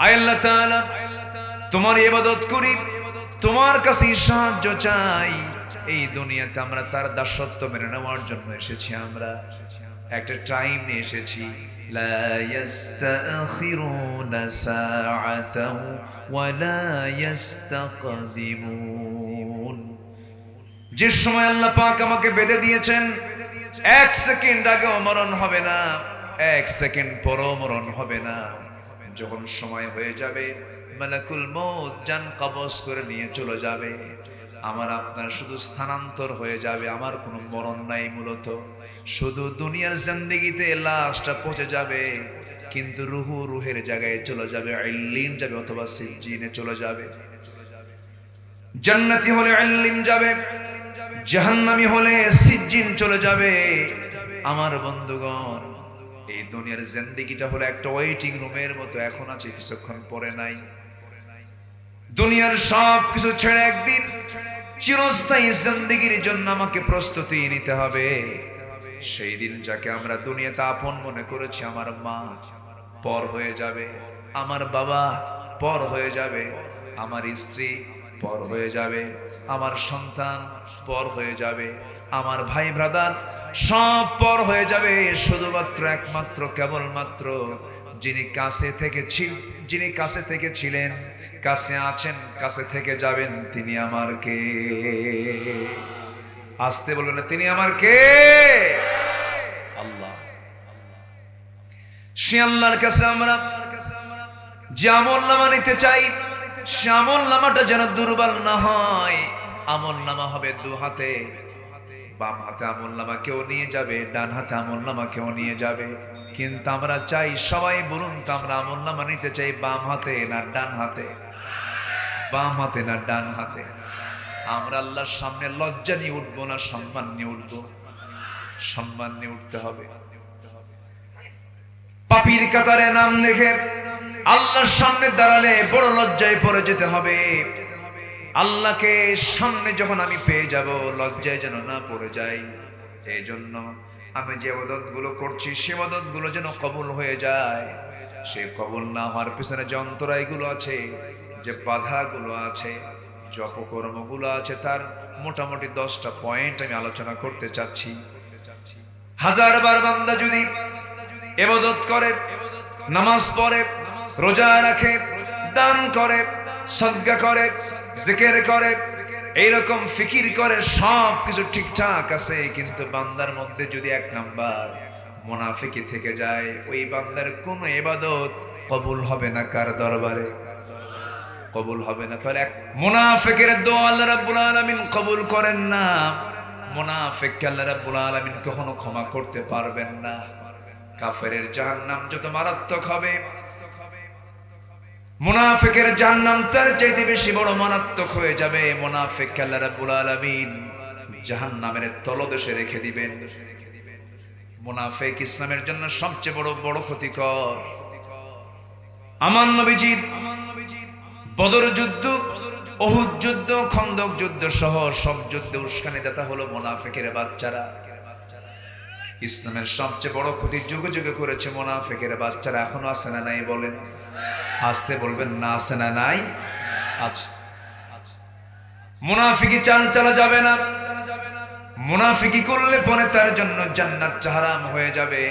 আয় আল্লাহ তাআলা, তোমার ইবাদত করি, তোমার কাছে সাহায্য চাই। এই দুনিয়াতে আমরা তার দাসত্ব মেনে নেওয়ার জন্য এসেছি। আমরা একটা টাইম নিয়ে এসেছি। লা ইস্তাখিরুনা সাআতাও ওয়া লা ইস্তাকদিমুন। যে সময় আল্লাহ পাক আমাকে বেঁধে দিয়েছেন, এক সেকেন্ড আগেও মরণ হবে না, এক সেকেন্ড পরও মরণ হবে না। যখন সময় হয়ে যাবে, মালাকুল মউত জান কবজ করে নিয়ে চলে যাবে। আমার আপনার শুধু স্থানান্তর হয়ে যাবে, আমার কোনো মরণ নাই। মূলত শুধু দুনিয়ার জিন্দেগিতে লাশটা পচে যাবে, কিন্তু রুহের জায়গায় চলে যাবে, ইল্লিন যাবে অথবা সিজ্জিনে চলে যাবে। জান্নাতি হলে ইল্লিন যাবে, জাহান্নামী হলে সিজ্জিন চলে যাবে। আমার বন্ধুগণ, এই দুনিয়ার জিন্দেগিটা হলো একটা ওয়েটিং রুমের মতো, এখন আছে, কিছুক্ষণ পরে নাই। দুনিয়ার সব কিছু ছেড়ে একদিন চিরস্থায়ী জিন্দেগির জন্য আমাকে প্রস্তুতি নিতে হবে। সেই দিন যাকে আমরা দুনিয়াতে আপন মনে করেছি, আমার মা পর হয়ে যাবে, আমার বাবা পর হয়ে যাবে, আমার স্ত্রী পর হয়ে যাবে, আমার সন্তান পর হয়ে যাবে, আমার ভাই ব্রাদার সব পর হয়ে যাবে। শুধুমাত্র একমাত্র কেবলমাত্র যিনি কাছে থেকে ছিলেন, কাছে আছেন, কাছে থেকে যাবেন, তিনি আমার কে? আসতে বলবেন না, তিনি আমার কে? আল্লাহ। সে আল্লাহর কাছে আমরা যে আমলনামা নিতে চাই, সে আমলনামাটা যেন দুর্বল না হয়। আমলনামা হবে দু হাতে, বাম হাতে আমলনামা কেউ নিয়ে যাবে, ডান হাতে আমলনামা কেউ নিয়ে যাবে। কিন্তু আমরা চাই, সবাই বলুন তো, আমরা আমলনামা নিতে চাই বাম হাতে না ডান হাতে? বাম হাতে না ডান হাতে? আমরা আল্লাহর সামনে লজ্জা নিয়ে উঠবো না সম্মান নিয়ে উঠবো? সম্মান নিয়ে উঠতে হবে। পাপীর কাতারে নাম লিখে আল্লাহর সামনে দাঁড়ালে বড় লজ্জায় পড়ে যেতে হবে। আল্লাহকে সামনে যখন আমি পেয়ে যাব, লজ্জায় যেন না পড়ে যাই। এই জন্য আমি যে ইবাদত গুলো করছি, সে ইবাদত গুলো যেন কবুল হয়ে যায়। সে কবুল না হওয়ার পিছনে যে অন্তরায়গুলো আছে, যে বাধাগুলো আছে, যে অপকর্মগুলো আছে, তার মোটামুটি 10টা পয়েন্ট আমি আলোচনা করতে চাচ্ছি। হাজারবার বান্দা যদি ইবাদত করে, নামাজ পড়ে, রোজা রাখে, দান করে, সাদকা করে, জিকির করে, এইরকম ফিকির করে, সব কিছু ঠিকঠাক আছে, কিন্তু বান্দার মধ্যে যদি 1 নাম্বার মুনাফিকি থেকে যায়, ওই বান্দার কোনো ইবাদত কবুল হবে না। কার দরবারে? কবুল হবে না। তাহলে মুনাফিকের দোয়া আল্লাহ রাব্বুল আলামিন কবুল করেন না। মুনাফিককে আল্লাহ রাব্বুল আলামিন কখনো ক্ষমা করতে পারবেন না। কাফেরের জাহান্নাম যত মারাত্মক হবে, মুনাফিকের জাহান্নাম তার চাইতে বেশি বড় মারাত্মক হয়ে যাবে। মুনাফিককে আল্লাহ রাব্বুল আলামিন জাহান্নামের তলদেশে রেখে দিবেন। মুনাফিক ইসলামের জন্য সবচেয়ে বড় ক্ষতিকর। আমার নবীজির বদর যুদ্ধ, উহুদ যুদ্ধ, খন্দক যুদ্ধ সহ সব যুদ্ধে উস্কানিদাতা হলো মুনাফিকের বাচ্চারা। ইসলামের সবচেয়ে বড় ক্ষতি যুগে যুগে করেছে মুনাফিকের বাচ্চারা। এখনো আছে না নাই? বলেন, আসতে বলবেন না, আছে না নাই? আচ্ছা, মুনাফিকি চাল চালা যাবে না। মুনাফিকি করলে পরে তার জন্য জান্নাত হারাম হয়ে যাবে,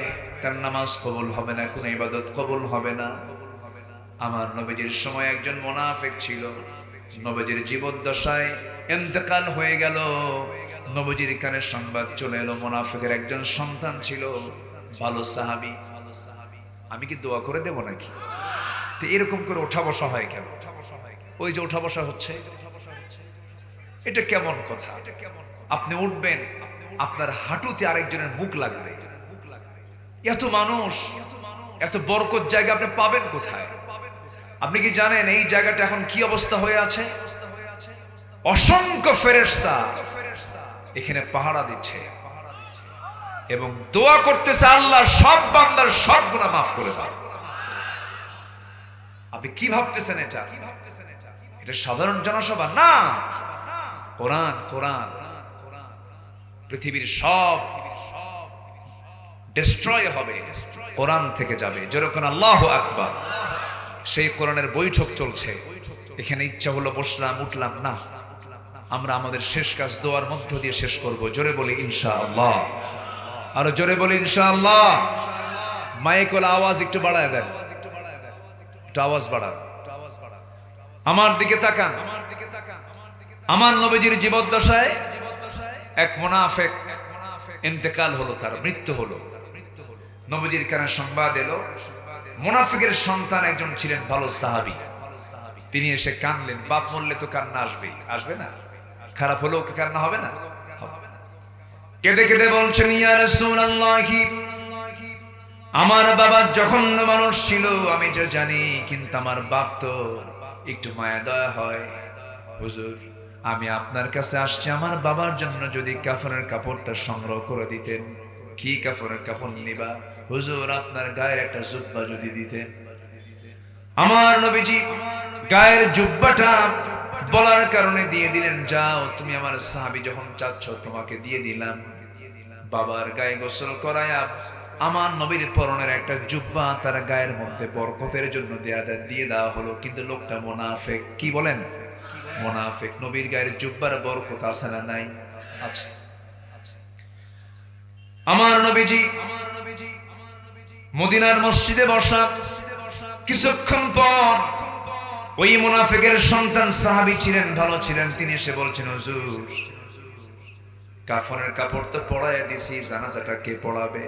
তার নামাজ কবুল হবে না, কোনো ইবাদত কবুল হবে না। আমার নবীজির সময় একজন মুনাফিক ছিল, নবীজির জীবদ্দশায় ইন্তেকাল হয়ে গেল। নবীজির কানে সংবাদ চলে এলো, মুনাফিকের একজন সন্তান ছিল, ভালো সাহাবী। আমি কি দোয়া করে দেব নাকি? তো এরকম করে ওঠা বসা হয় কেন? ওই যে ওঠা বসা হচ্ছে, এটা কেমন কথা? আপনি উঠবেন, আপনার হাঁটুতে আরেকজনের মুখ লাগবে। এত মানুষ, এত বরকত জায়গা আপনি পাবেন কোথায়? আপনি কি জানেন এই জায়গাটা এখন কি অবস্থা হয়ে আছে? অসংখ্য ফেরেশতা এখানে পাহারা দিচ্ছে এবং দোয়া করতেছে, আল্লাহ সব বান্দার সব গুনাহ মাফ করে দাও। আপনি কি ভাবতেছেন এটা? এটা সাধারণ জনসভা না। কোরআন, কোরআন পৃথিবীর সব ডিস্ট্রয় হবে, কোরআন থেকে যাবে। যেরকম আল্লাহু আকবার। সেই কোরআনের বৈঠক চলছে, এখানে ইচ্ছা হলো বসলাম উঠলাম না, আমরা আমাদের শেষ কাজ দোয়ার মধ্য দিয়ে শেষ করব। জোরে বলি ইনশাআল্লাহ, আরো জোরে বলি ইনশাআল্লাহ। মাইকের আওয়াজ একটু বাড়ায় দেন, একটু আওয়াজ বাড়ান। আমার দিকে তাকান। আমার নবীজির জীবদ্দশায় এক মুনাফিক ইন্তেকাল হলো, তার মৃত্যু হলো। নবীজির কানে সংবাদ এলো, মুনাফিকের সন্তান একজন ছিলেন ভালো সাহাবী, তিনি এসে কানলেন। বাপ মরলে তো কান্না আসবেই, আসবে না? খারাপ হলেও কি কান্না হবে না? কেঁদে কেঁদে বলছেন, ইয়া রাসূলুল্লাহ, আমার বাবা জঘন্য মানুষ ছিল আমি তো জানি, কিন্তু আমার বাপ তো একটু মায়া দয়া হয়। হুজুর, আমি আপনার কাছে আসছি, আমার বাবার জন্য যদি কাফনের কাপড়টা সংগ্রহ করে দিতেন। কি কাফনের কাপড় নিবা? হুজুর, আপনার গায়ের একটা জুব্বা যদি দিতেন। আমার নবীজি গায়ের জুব্বাটা বলার কারণে দিয়ে দিলেন, যাও তুমি আমার সাহাবী যখন চাচ্ছ তোমাকে দিয়ে দিলাম। বাবার গায়ে গোসল করায়া আমার নবীর পরনের একটা জুব্বা তার গায়ের মধ্যে বরকতের জন্য দিয়ে দেওয়া হলো। কিন্তু লোকটা মুনাফিক। কি বলেন? মুনাফিক। নবীর গায়ের জুব্বার বরকত আছে না নাই? আচ্ছা, আমার নবীজি মদিনার মসজিদে বসা, কিছুক্ষণ পর ওই মুনাফিকের সন্তান সাহাবী ছিলেন, ভালো ছিলেন, তিনি এসে বলছেন, হুজুর, কাফনের কাপড় তো পরাইয়া দিছি, জানাজাটা কে পড়াবে?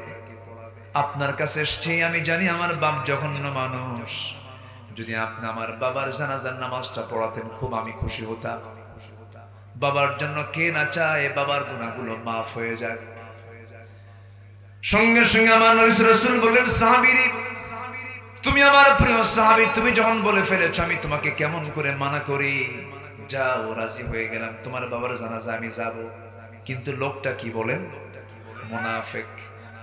আপনার কাছে এসেছি, আমি জানি আমার বাপ জঘন্য মানুষ, যদি আপনি আমার বাবার জানাজার নামাজটা পড়াতেন খুব আমি খুশি হতাম। বাবার জন্য কে না চায় বাবার গুনাহগুলো মাফ হয়ে যায়। সঙ্গে সঙ্গে আমার নবী রাসূল বললেন, সাহাবীরে, তুমি আমার প্রিয় সাহাবী, তুমি যখন বলে ফেলেছো আমি তোমাকে কেমন করে মানা করি? যাও, রাজি হয়ে গেলাম, তোমার বাবার জানাজা আমি যাব। কিন্তু লোকটা কি বলেন? মুনাফিক।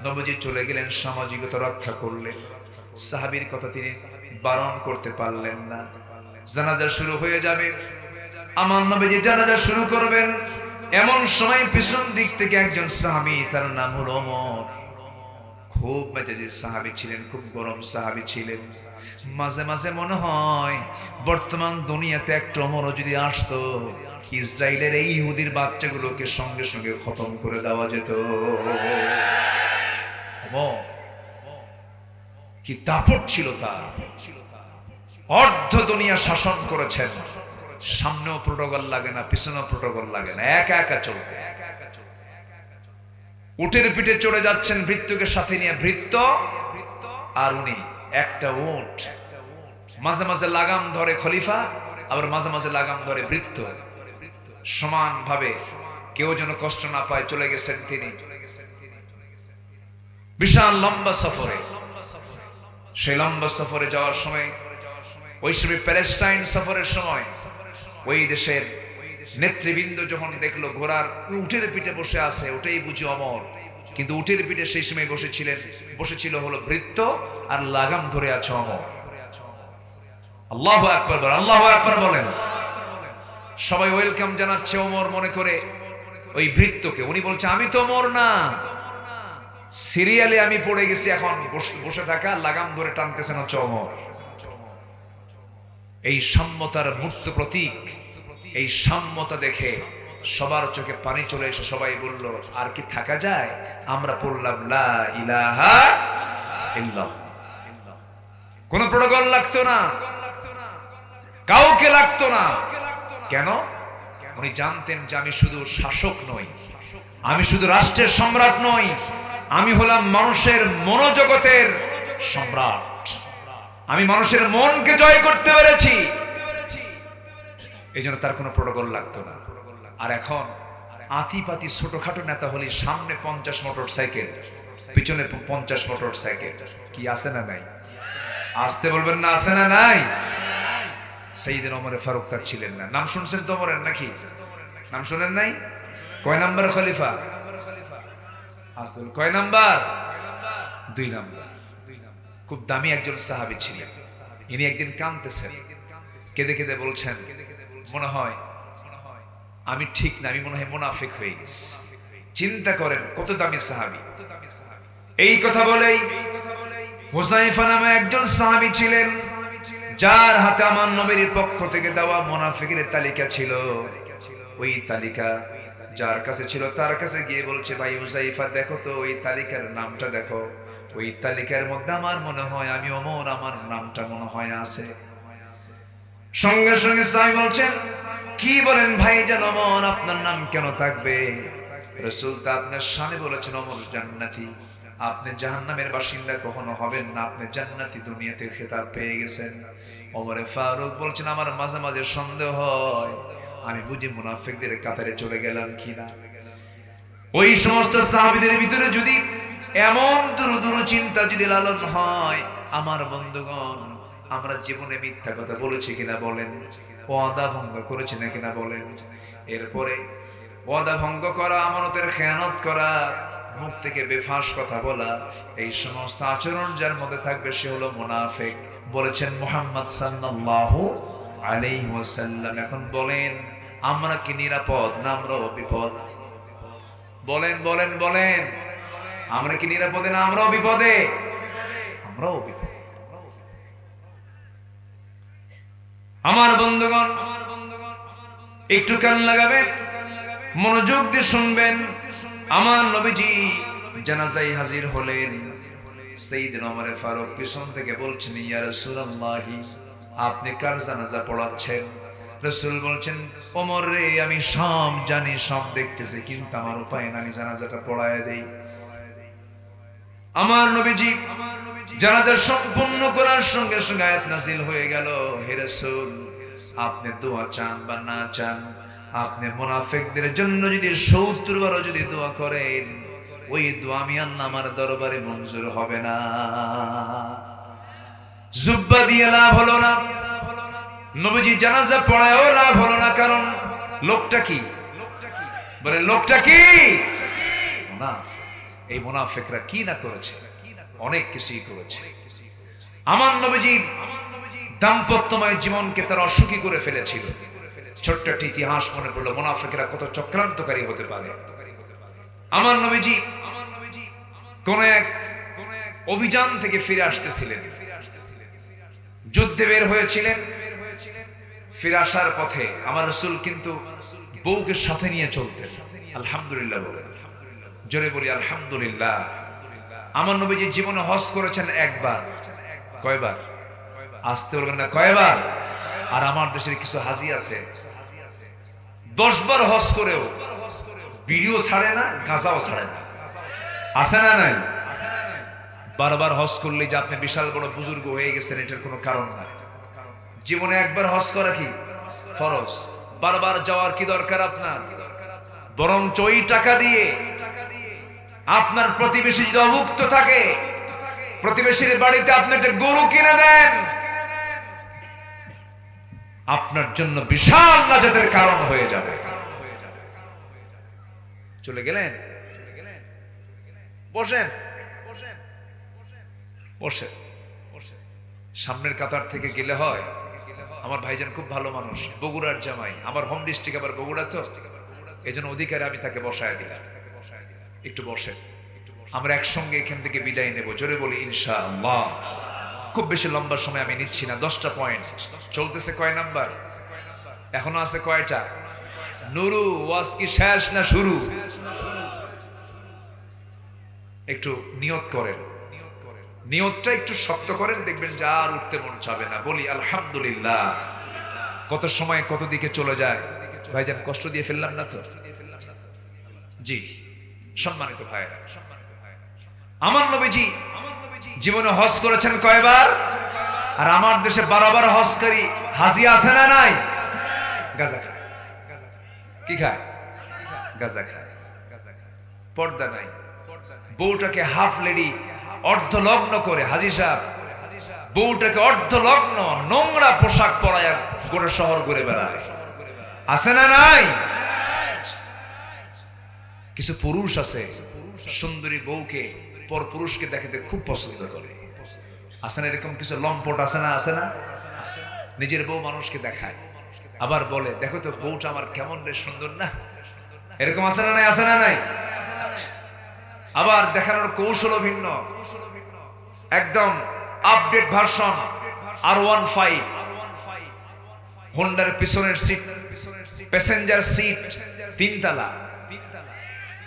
নবীজি চলে গেলেন, সামাজিকতা রক্ষা করলেন, সাহাবীর কথা তিনি বারণ করতে পারলেন না। জানাজা শুরু হয়ে যাবে, আমার নবীজি জানাজা শুরু করবেন, এমন সময় পিছন দিক থেকে একজন সাহাবী, তার নাম হলো ওমর, খুব মেজাজি সাহাবী ছিলেন, খুব গরম সাহাবী ছিলেন। মাঝে মাঝে মনে হয় বর্তমান দুনিয়াতে একটা ওমরও যদি আসতো, ইসরায়েলের এই ইহুদির বাচ্চাগুলোকে সঙ্গে সঙ্গে খতম করে দেওয়া যেত। কি দাপট ছিল তার! অর্ধ দুনিয়া শাসন করেছেন, সামনেও প্রোটোকল লাগে না, পিছনেও প্রোটোকল লাগে না, একা একা চলতে। উটের পিঠে চড়ে যাচ্ছেন ভৃত্যকে সাথে নিয়ে, ভৃত্য আর উনি একটা উট। মাঝে মাঝে লাগাম ধরে খলিফা, আবার মাঝে মাঝে লাগাম ধরে ভৃত্য, সমান ভাবে, কেউ যেন কষ্ট না পায়। চলে গেছেন তিনি বিশাল লম্বা সফরে। সেই লম্বা সফরে যাওয়ার সময়, ওই সময় প্যালেস্টাইন সফরের সময়, ওই দেশের নেতৃবৃন্দ যখন দেখলো ঘোড়ার উটের পিঠে বসে আছে, ওটাই বুঝি ওমর, কিন্তু উটের পিঠে সেই সময় বসেছিল হলো ভৃত্য, আর লাগাম ধরে আছে ওমর। আল্লাহু আকবার, আল্লাহু আকবার বলেন। সবাই ওয়েলকাম জানাচ্ছে ওমর মনে করে ওই ভৃত্যকে। উনি বলছে, আমি তো ওমর না, সিরিয়ালে আমি পড়ে গেছি, এখন বসে থাকা, লাগাম ধরে টানতেছেন হচ্ছে ওমর। এই সাম্যতার মূর্ত প্রতীক। এই সাম্যতা দেখে সবার চোখে পানি চলে এসে সবাই বলল, আর কি থাকা যায়? আমরা পড়লাম লা ইলাহা ইল্লাল্লাহ। কোন প্রোটোকল লাগতো না, কাউকে লাগতো না। কেন? উনি জানতেন যে আমি শুধু শাসক নই, আমি শুধু রাষ্ট্রের সম্রাট নই, আমি হলাম মানুষের মনোজগতের সম্রাট। আমি মানুষের মনকে জয় করতে পেরেছি, এই জন্য তার কোনো প্রোটোকল লাগতো না। আর এখন আতিপাতি ছোটখাটো নেতা হলে সামনে 50 মোটর সাইকেল, পিছনে 50 মোটর সাইকেল। কি আছে না নাই? আসতে বলবেন না, আছে না নাই? সাইয়েদনা ওমর ফারুক তার ছিলেন না। নাম শুনছেন তো ওমরের নাকি? নাম শুনেন নাই? কয় নাম্বার খলিফা? আসল কয় নাম্বার? 2 নাম্বার। খুব দামি একজন সাহাবী ছিলেন। ইনি একদিন কাঁদতেছেন, কেঁদে কেঁদে বলছেন, মনে হয় আমি ঠিক না, আমি মনে হয় মুনাফিক হয়ে গেছি। চিন্তা করেন কত দামি সাহাবী। এই কথা বলেই হুযায়ফা নামে একজন সাহাবী ছিলেন, যার হাতে আমার নবীর পক্ষ থেকে দেওয়া মুনাফিকের তালিকা ছিল, ওই তালিকা যার কাছে ছিল তার কাছে গিয়ে বলছে, ভাই হুযায়ফা দেখো তো ওই তালিকার নামটা দেখো, ওই তালিকার মধ্যে আমার মনে হয় আমি ওমর, আমার নামটা মনে হয় আছে। সঙ্গে সঙ্গে সাহাবী বলছেন, কি বলেন ভাইজান ওমর, আপনার নাম কেন থাকবে? রাসূল তো আপনার শানে বলেছেন ওমর জান্নাতি, আপনি জাহান্নামের বাসিন্দা কখনো হবেন না, আপনি জান্নাতি দুনিয়াতে খেতাব পেয়ে গেছেন। ওমরে ফারুক বলছেন, আমার মাঝে মাঝে সন্দেহ হয় আমি বুঝি মুনাফিকদের কাতারে চলে গেলাম কিনা। ওই সমস্ত সাহাবীদের ভিতরে যদি এমন দূর চিন্তা যদি লালন হয়, আমার বন্ধুগণ, আমরা জীবনে মিথ্যা কথা বলেছি কিনা বলেন, ওয়াদা ভঙ্গ করেছি না কিনা বলেন। এরপরে ওয়াদা ভঙ্গ করা, আমানতের খেয়ানত করা, মুখ থেকে বেফাস কথা বলা, এই সমস্ত আচরণ যার মধ্যে থাকবে সে হলো মুনাফিক, বলেছেন মুহাম্মদ সাল্লাল্লাহু আলাইহি ওয়াসাল্লাম। এখন বলেন, আমরা কি নিরাপদ না আমরাও বিপদ? বলেন বলেন বলেন, আমরা কি নিরাপদে না আমরাও বিপদে? আমরাও বিপদে। আমার বন্ধুগণ, একটু কান লাগাবেন, মনোযোগ দিয়ে শুনবেন। আমার নবীজি জানাজায় হাজির হলেন। সাইয়েদনা ওমর ফারুক পিছন থেকে বলছেন, ইয়া রাসূলুল্লাহ, আপনি কার জানাজা পড়াচ্ছেন? রাসূল বলছেন, ওমর রে, আমি সব জানি, সব দেখতেছি, কিন্তু আমার উপায় না, আমি জানাজাটা পড়ায় দেই। আমার নবীজি জানাজা সম্পূর্ণ করার সঙ্গে সঙ্গে আয়াত নাযিল হয়ে গেল, হে রাসূল, আপনি দোয়া চান বা না চান, আপনি মুনাফিকদের জন্য যদি ৭০ বারও যদি দোয়া করেন, ওই দোয়া আমি আল্লাহ আমার দরবারে মঞ্জুর হবে না। জুব্বা দিয়ে লাভ হলো না, নবীজি জানাজা পড়ায়ও লাভ হলো না, কারণ লোকটা কি বলে, লোকটা কি মুনাফিক। এই মুনাফিকরা কি না করেছে, অনেক কিছুই করেছে। আমার নবীজি দাম্পত্যময় জীবনকে তারা অসুখী করে ফেলেছিল। ছোট্ট একটা ইতিহাস মনে পড়লো, মুনাফিকরা কত চক্রান্তকারী হতে পারে। আমার নবীজি কোন এক অভিযান থেকে ফিরে আসতেছিলেন, যুদ্ধে বের হয়েছিলেন। ফিরে আসার পথে আমার রাসূল কিন্তু বউকে সাথে নিয়ে চলতেন। আলহামদুলিল্লাহ বলেন, জোরে বলি আলহামদুলিল্লাহ। আমার নবীজি জীবনে হজ করেছেন একবার। কয়বার? আসতে বলবেন না, কয়বার? আর আমার দেশের কিছু হাজি আছে 10 বার হজ করেও ভিডিও ছাড়ে না, গাঁজাও ছাড়ে না। আছে না নাই? বারবার হজ করলে যে আপনি বিশাল বড় বুজুর্গ হয়ে গেছেন, এটার কোনো কারণ নাই। জীবনে একবার হজ করা কি ফরজ, বারবার যাওয়ার কি দরকার আপনার? বরং ওই টাকা দিয়ে আপনার প্রতিবেশী যদি অভুক্ত থাকে, প্রতিবেশীর বাড়িতে আপনি একটা গরু কিনে দেন, আপনার জন্য বিশাল নাজাতের কারণ হয়ে যাবে। চলে গেলেন, বসেন বসেন, সামনের কাতার থেকে গেলে হয়। আমার ভাইজান খুব ভালো মানুষ, বগুড়ার জামাই, আমার হোম ডিস্ট্রিক্ট আবার বগুড়া, তো এই জন্য অধিকারে আমি তাকে বসায় দিলাম। একটু বসেন, আমরা একসঙ্গে এখান থেকে বিদায় নেব। জোরে বলি ইনশাআল্লাহ। খুব বেশি লম্বা সময় আমি নিচ্ছি না, 10টা পয়েন্ট চলতেছে। কয় নাম্বার? এখনো আছে কয়টা? নুরু, ওয়াজ কি শেষ না শুরু? একটু নিয়ত করেন, নিয়তটা একটু শক্ত করেন, দেখবেন যে আর উঠতে মন চাবে না। বলি আলহামদুলিল্লাহ। কত সময় কত দিকে চলে যায়। ভাইজান কষ্ট দিয়ে ফেললাম না তো? জি, সম্মানিত ভাইরা, আমার নবীজি জীবনে হজ করেছেন কয়বার? আর আমার দেশে 12 বার হজকারী হাজি আছে না নাই? গাঁজা খায়। কি খায়? গাঁজা খায়। পর্দা নাই, বউটাকে হাফ লেডি অর্ধলগ্ন করে, হাজি সাহেব বউটাকে অর্ধলগ্ন নোংরা পোশাক পরায় গোটা শহর ঘুরে বেড়ায়। আছে না নাই? কিছু পুরুষ আছে সুন্দরী বউকে পর পুরুষকে দেখাতে খুব পছন্দ করে। আছে না এরকম কিছু লম্পট? আছে না? আছে না? নিজের বউ মানুষকে দেখায়, আবার বলে দেখো তো বউটা আমার কেমন রে সুন্দর না। এরকম আছে না নাই? আছে না নাই? আবার দেখানোর কৌশল ভিন্ন, একদম আপডেট ভার্সন। R15 হোন্ডার পিছনের সিট, প্যাসেঞ্জার সিট 3 তলা,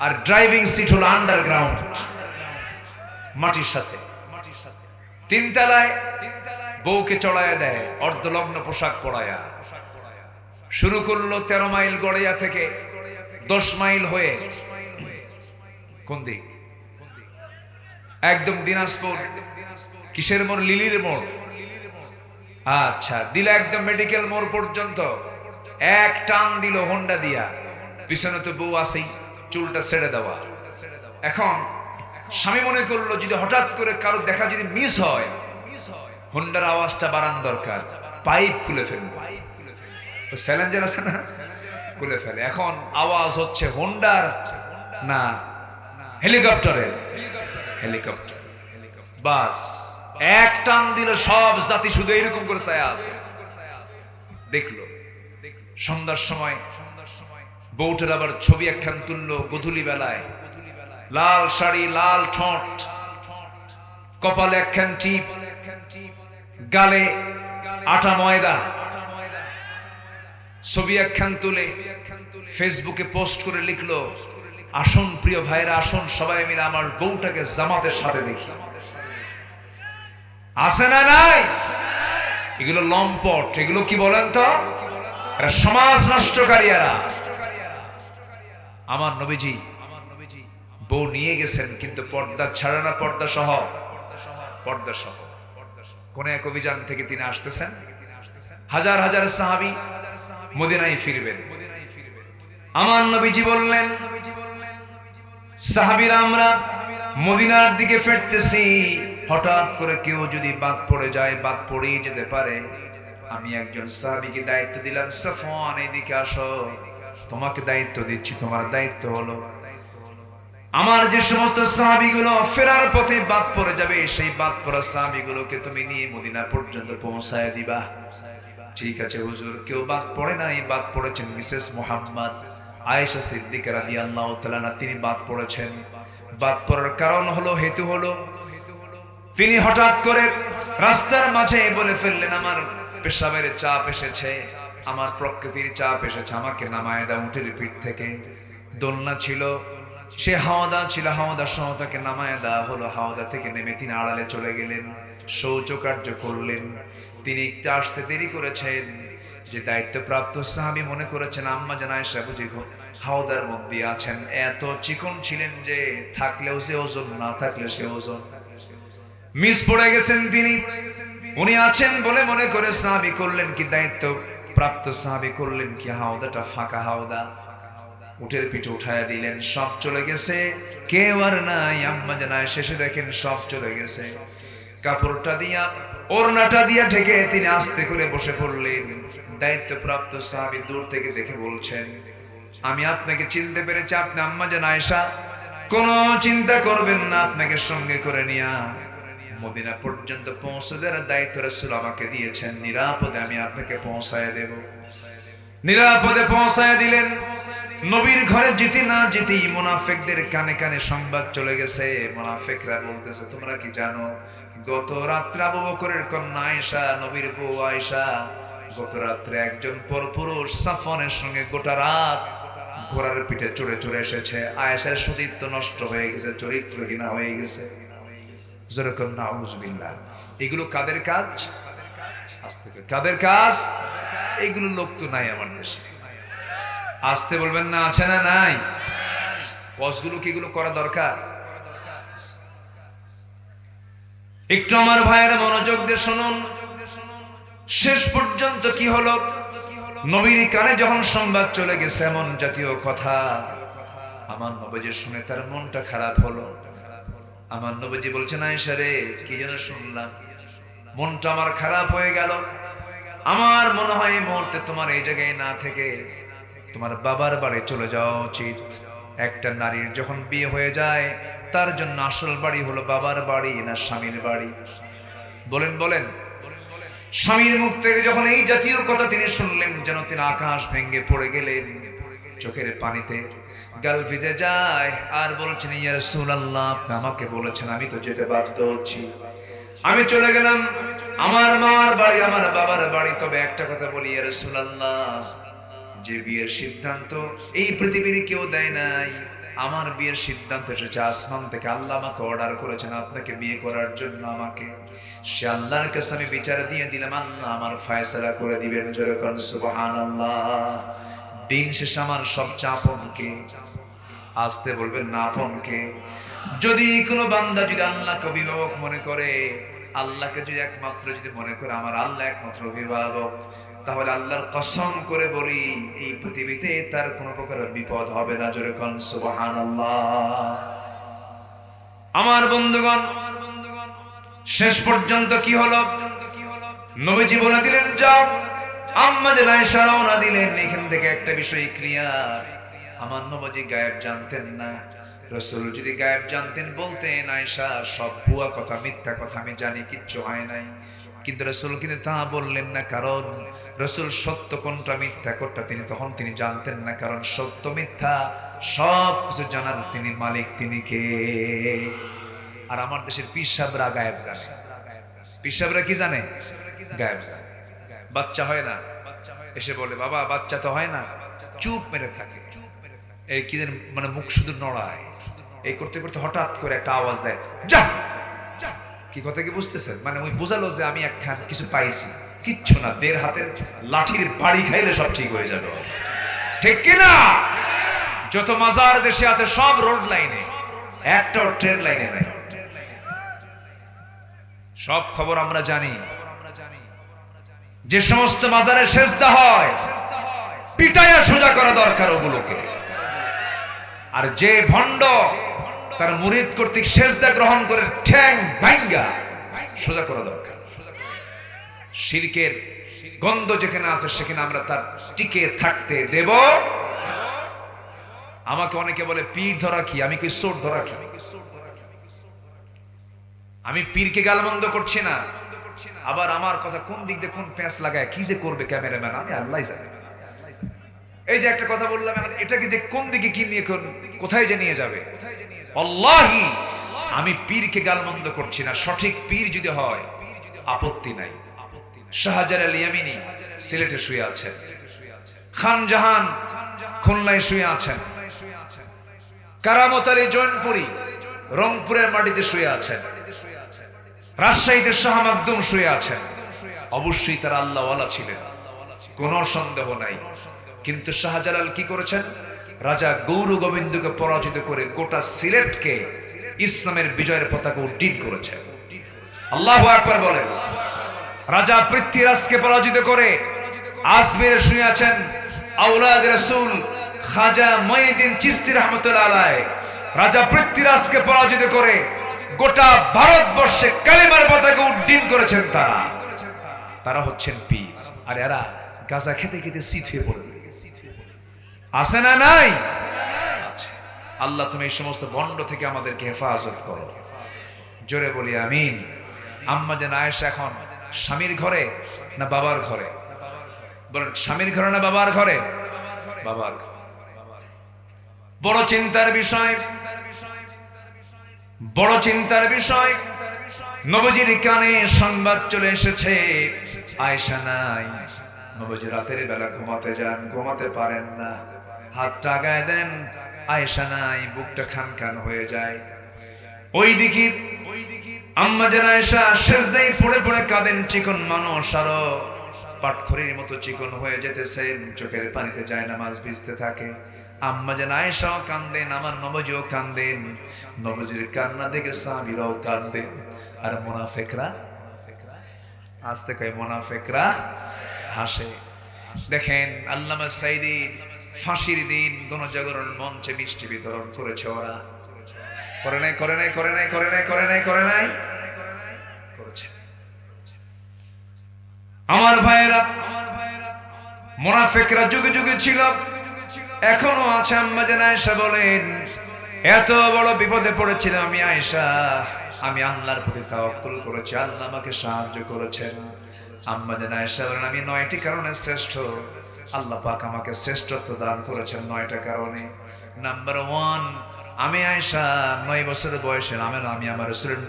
আর ড্রাইভিং সিট হলো আন্ডারগ্রাউন্ড মাটির সাথে। 3 তলায় বউকে চড়াইয়া দেয়, অর্ধলগ্ন পোশাক পরায়া। শুরু করলো 13 মাইল গড়িয়া থেকে 10 মাইল হয়ে কোন দিক, একদম দিনাজপুর কিসের মোড়, লিলির মোড়। আচ্ছা, দিল একদম মেডিকেল মোড় পর্যন্ত এক টান দিল হোন্ডা দিয়া। পিছনে তো বউ আছেই, চুলটা ছেড়ে দেওয়া। এখন স্বামী মনে করলো যদি হঠাৎ করে কারো দেখা যদি মিস হয়, হোন্ডার আওয়াজটা বাড়ান দরকার, পাইপ খুলে ফেলবে। স্যালেঞ্জার আছে না, খুলে ফেলে। এখন আওয়াজ হচ্ছে হোন্ডার না হেলিকপ্টারের, হেলিকপ্টার। বাস এক টান দিল, সব জাতি শুধু এরকম করে ছায়া আছে। দেখলো সন্ধ্যার সময় বউটার আবার ছবি একখান তুললো গোধূলি বেলায়, লাল শাড়ি, লাল ঠোঁট, কপালে একখান টিপ, গালে আটা ময়দা, ছবি একখান তুলে ফেসবুকে পোস্ট করে লিখলো, আসুন প্রিয় ভাইরা, আসুন সবাই মিলে আমার বউটাকে জামাতের সাথে দেখি। আছে না নাই? এগুলো লম্পট, এগুলো কি বলেন তো, এরা সমাজ নষ্টকারী। এরা আমার নবীজি বউ নিয়ে গেছেন, কিন্তু পর্দা ছাড়া না, পর্দা সহ, পর্দা সহ। কোন এক অভিযান থেকে তিনি আসতেছেন, হাজার হাজার সাহাবী মদিনায় ফিরবেন। আমার নবীজি বললেন, সাহাবীরা আমরা মদিনার দিকে ফিরতেছি, হঠাৎ করে কেউ যদি বাদ পড়ে যায়, বাদ পড়েই যেতে পারে। আমি একজন সাহাবীকে দায়িত্ব দিলাম, সাফওয়ান এদিকে আসো, তোমাকে দায়িত্ব দিচ্ছি। তোমার দায়িত্ব হলো আমার যে সমস্ত সাহাবীগুলো ফেরার পথে বাদ পড়ে যাবে, সেই বাদ পড়া সাহাবীগুলোকে তুমি নিয়ে মদিনা পর্যন্ত পৌঁছায় দিবা। ঠিক আছে হুজুর। কেউ বাদ পড়ে নাই, বাদ পড়েছেন মিসেস মুহাম্মদ আয়েশা সিদ্দিকা রাদিয়াল্লাহু তাআলা আনহা, তিনি বাদ পড়েছেন। বাদ পড়ার কারণ হলো, হেতু হলো, তিনি হঠাৎ করে রাস্তার মাঝে বলে ফেললেন, আমার পেশাবের চাপ এসেছে, আমার প্রকৃতির চাপ এসেছে, আমাকে নামায় দাও উটের পিঠ থেকে। দোলনা ছিল, সে হাওদা ছিল, হাওদা সহ তাকে নামায় দেওয়া হলো। হাওদা থেকে নেমে তিনি আড়ালে চলে গেলেন, শৌচকার্য করলেন। তিনি একটু আসতে দেরি করেছেন। যে দায়িত্বপ্রাপ্ত সাহাবী মনে করেছেন আম্মা জান আয়েশা বুঝি হাওদার মধ্যে আছেন। এত চিকন ছিলেন যে থাকলেও সে ওজন, না থাকলে সে ওজন। মিস পড়ে গেছেন তিনি, উনি আছেন বলে মনে করে সাহাবী করলেন কি, দায়িত্ব প্রাপ্ত সাহাবী করলেন কি, হাওদাটা ফাঁকা হাওদা, উটের পিঠে উঠায়া দিলেন। সব চলে গেছে, কেউ আর নাই। আম্মা জান আয়েশা শেষে দেখেন সব চলে গেছে। কাপড়টা দিয়া, ওড়নাটা দিয়া ঢেকে তিনি আস্তে করে বসে পড়লেন। দায়িত্বপ্রাপ্ত সাহাবী দূর থেকে দেখে বলছেন, আমি আপনাকে চিনতে পেরেছি, আপনি আম্মা জান আয়েশা, কোনো চিন্তা করবেন না, আপনাকে সঙ্গে করে নিয়া মদিনা পর্যন্ত পৌঁছে দেওয়ার দায়িত্ব রাসূল আমাকে দিয়েছেন, নিরাপদে আমি আপনাকে পৌঁছায় দেব। নিরাপদে পৌঁছায় দিলেন। নবীর ঘরে যেতে না যেতেই মুনাফিকদের কানে কানে সংবাদ চলে গেছে। মুনাফিকরা বলতেছে, তোমরা কি জানো গত রাত্রে আবু বকরের কন্যা আয়েশা, নবীর বউ আয়েশা, গত রাত্রে একজন পরপুরুষ সাফওয়ানের সঙ্গে গোটা রাত ঘোড়ার পিঠে চড়ে চড়ে এসেছে। আয়েশার সতীত্ব নষ্ট হয়ে গেছে, চরিত্রহীনা হয়ে গেছে। যেরকম নাউজুবিল্লাহ। এগুলো কাদের কাজ? আস্তে করে কাদের কাজ? এগুলো লোক তো নাই আমার দেশে। আসতে বলবেন না, আছে না নাই? ওয়াজগুলো কি এগুলো করা দরকার? একটু আমার ভাইয়েরা মনোযোগ দিয়ে শুনুন। শেষ পর্যন্ত কি হলো, নবীর কানে যখন সংবাদ চলে গেছে এমন জাতীয় কথা, আমার নবীজি শুনে তার মনটা খারাপ হলো। আমার নবীজি বলছেন, আয়েশা রে, কি যেন শুনলাম, মনটা আমার খারাপ হয়ে গেল। আমার মনে হয় এই মুহূর্তে তোমার এই জায়গায় না থেকে তোমার বাবার বাড়ি চলে যাওয়া উচিত। একটা নারীর যখন বিয়ে হয়ে যায় তার জন্য আসল বাড়ি হলো বাবার বাড়ি না স্বামীর বাড়ি? বলেন বলেন। স্বামীর মুখ থেকে যখন এই জাতীয় কথা তিনি শুনলেন, যেন তিনি আকাশ ভেঙে পড়ে গেলেন। চোখের পানিতে গাল ভিজে যায় আর বলছেন, ইয়া রাসূলুল্লাহ, আপনি আমাকে বলেছেন, আমি তো যেতে বাধ্য হচ্ছি। আমি চলে গেলাম আমার মার বাড়ি, আমার বাবার বাড়ি। তবে একটা কথা বলি, ইয়া রাসূলুল্লাহ, যে বিয়ের সিদ্ধান্ত এই পৃথিবীর কেউ দেয় নাই, আমার বিয়ের সিদ্ধান্ত এসেছে আসমান থেকে। আল্লাহ আমাকে অর্ডার করেছেন আপনাকে বিয়ে করার জন্য। আমাকে সে আল্লাহর কাছে আমি বিচার দিয়ে দিলাম, আল্লাহ আমার ফয়সালা করে দিবেন। জোরে কোন সুবহানাল্লাহ। দিন শেষে আমার সবচেয়ে আপনকে, আসতে বলবেন না আপনকে। যদি কোনো বান্দা যদি আল্লাহকে অভিভাবক মনে করে, আল্লাহকে যদি একমাত্র যদি মনে করে আমার আল্লাহ একমাত্র অভিভাবক, তাহলে আল্লাহর কসম করে বলি এই পৃথিবীতে তার কোনো প্রকার বিপদ হবে না। জোরে কোন সুবহানাল্লাহ। আমার বন্ধুগণ, শেষ পর্যন্ত কি হলো? নবীজি বলে দিলেন যাও। আম্মা জান আয়েশা রওনা দিলেন। এখান থেকে একটা বিষয় ক্লিয়ার, আমার নবীজি গায়েব জানতেন না। রাসূল যদি গায়েব জানতেন বলতেন আয়েশা সব ভুয়া কথা, মিথ্যা কথা, আমি জানি কিচ্ছু হয় নাই। কিন্তু রাসূল কিন্তু তা বললেন না, কারণ রাসূল সত্য কোনটা মিথ্যা কোনটা তিনি জানতেন না। কারণ সত্য মিথ্যা সব কিছু জানার তিনি মালিক, তিনি কে? আর আমার দেশের পীর সাহেবরা গায়েব জানে। পীর সাহেবরা কি জানে? গায়েব জানে। বাচ্চা হয় না, এসে বলে বাবা বাচ্চা তো হয় না, চুপ মেরে থাকে। এই কি মানে মুখ শুধু নড়ায়, এই করতে করতে হঠাৎ করে একটা আওয়াজ দেয়, যা। কি কথা কি বুঝতেছেন? মানে ওই বোঝালো যে আমি একখান কিছু পাইছি। কিচ্ছু না, বের হাতের লাঠির বাড়ি খাইলে সব ঠিক হয়ে যাবে। ঠিক কিনা? যত মাজার দেশে আছে সব রোড লাইনে, একটাও ট্রেন লাইনে নাই। সব খবর আমরা জানি। যে সমস্ত মাজারে সেজদা হয় পিটাইয়া সোজা করা দরকার ওগুলোকে। আর যে ভণ্ড তার মুরিদ কর্তৃক সেজদা গ্রহণ করে ঠ্যাং ভাঙ্গা সোজা করা দরকার। শিরকের গন্ধ যেখানে আছে সেখানে আমরা তার টিকে থাকতে দেব। আমাকে অনেকে বলে পীর ধরা কি, আমি কি চোর ধরা কি? আমি পীরকে গালমন্দ করছি না, আবার আমার কথা কোন দিক দিয়ে কোন প্যাঁচ লাগায় কি যে করবে ক্যামেরাম্যান আমি আল্লাহই জানে। এই যে একটা কথা বললাম, এটাকে যে কোন দিকে কি নিয়ে কোথায় যে নিয়ে যাবে, আল্লাহি আমি পীরকে গালমন্দ করছি না। সঠিক পীর যদি হয় আপত্তি নাই। শাহজালাল ইয়ামিনী সিলেটে শুয়ে আছেন, খান জাহান খুলনায় শুয়ে আছেন, কারামত আলী জৈনপুরী রংপুরের মাটিতে শুয়ে আছেন, রাজশাহীতে শাহ মাকদুম শুয়ে আছেন। অবশ্যই তারা আল্লাহওয়ালা ছিলেন, কোনো সন্দেহ নাই। কিন্তু শাহজালাল কি করেছেন? রাজা গৌর গোবিন্দকে পরাজিত করে গোটা সিলেটকে ইসলামের বিজয়ের পতাকা উড্ডীন করেছেন। আল্লাহু আকবার বলেন। রাজা পৃথ্বীরাজকে পরাজিত করে আজমিরে শুয়ে আছেন আওলাদ রাসূল খাজা মঈনুদ্দিন চিশতি রাহমাতুল্লাহ আলাইহি। রাজা পৃথ্বীরাজকে পরাজিত করে গোটা ভারতবর্ষে কালিমার পতাকা উড্ডীন করেছেন তারা। তারা হচ্ছেন পীর। আর এরা গাঁজা খেতে খেতে শীত হয়ে পড়ে আছে না নাই? আল্লাহ তুমি এই সমস্ত ভণ্ড থেকে আমাদেরকে হেফাজত করো। জোরে বলি আমিন। আম্মা জান আয়েশা এখন স্বামীর ঘরে না বাবার ঘরে? বলেন স্বামীর ঘরে না বাবার ঘরে? বাবার ঘরে। বড় চিন্তার বিষয়, বড় চিন্তার বিষয়। নবীজির কানে সংবাদ চলে এসেছে আয়েশা নাই। নবীজি রাতের বেলা ঘুমাতে যান, ঘুমাতে পারেন না, হাতটা আগায় দেন, আয়েশা নাই, বুকটা খান খান হয়ে যায়। ওই দিকে আম্মা জান আয়েশা সেজদায় পড়ে পড়ে কাঁদেন। চিকন মানুষ আরো পাটখড়ির মতো চিকন হয়ে যেতেছেন, চোখের পানিতে যায় নামাজ ভিজতে থাকে। আম্মা জান আয়েশাও কাঁদেন, আমার নবীজিও কাঁদেন। নবীজির কান্না দেখে সাহাবীরাও কাঁদেন। আর মুনাফিকরা আস্তে কয় মুনাফিকরা হাসে। দেখেন আল্লামা সাইদি ফাঁসির দিন গণজাগরণ মঞ্চে মিষ্টি বিতরণ করেছে। ওরা করে নাই করে নাই করে নাই করে নাই করে নাই করে নাই করেছে। আমার ভাইয়েরা, মুনাফিকরা যুগে যুগে ছিল, এখনো আছে। আম্মা জান আয়েশা বলেন এত বড় বিপদে পড়েছিলাম আমি আয়েশা, আমি আল্লাহর প্রতি তাওয়াক্কুল করেছি, আল্লাহ আমাকে সাহায্য করেছেন। আম্মা জান আয়েশা বলেন আমি 9টি কারণে শ্রেষ্ঠ, আল্লাহ পাক আমাকে শ্রেষ্ঠত্ব দান করেছেন 9টা কারণে। নাম্বার 1, আমি আয়েশা 9 বছরের বয়সে আমি আমার রাসূলের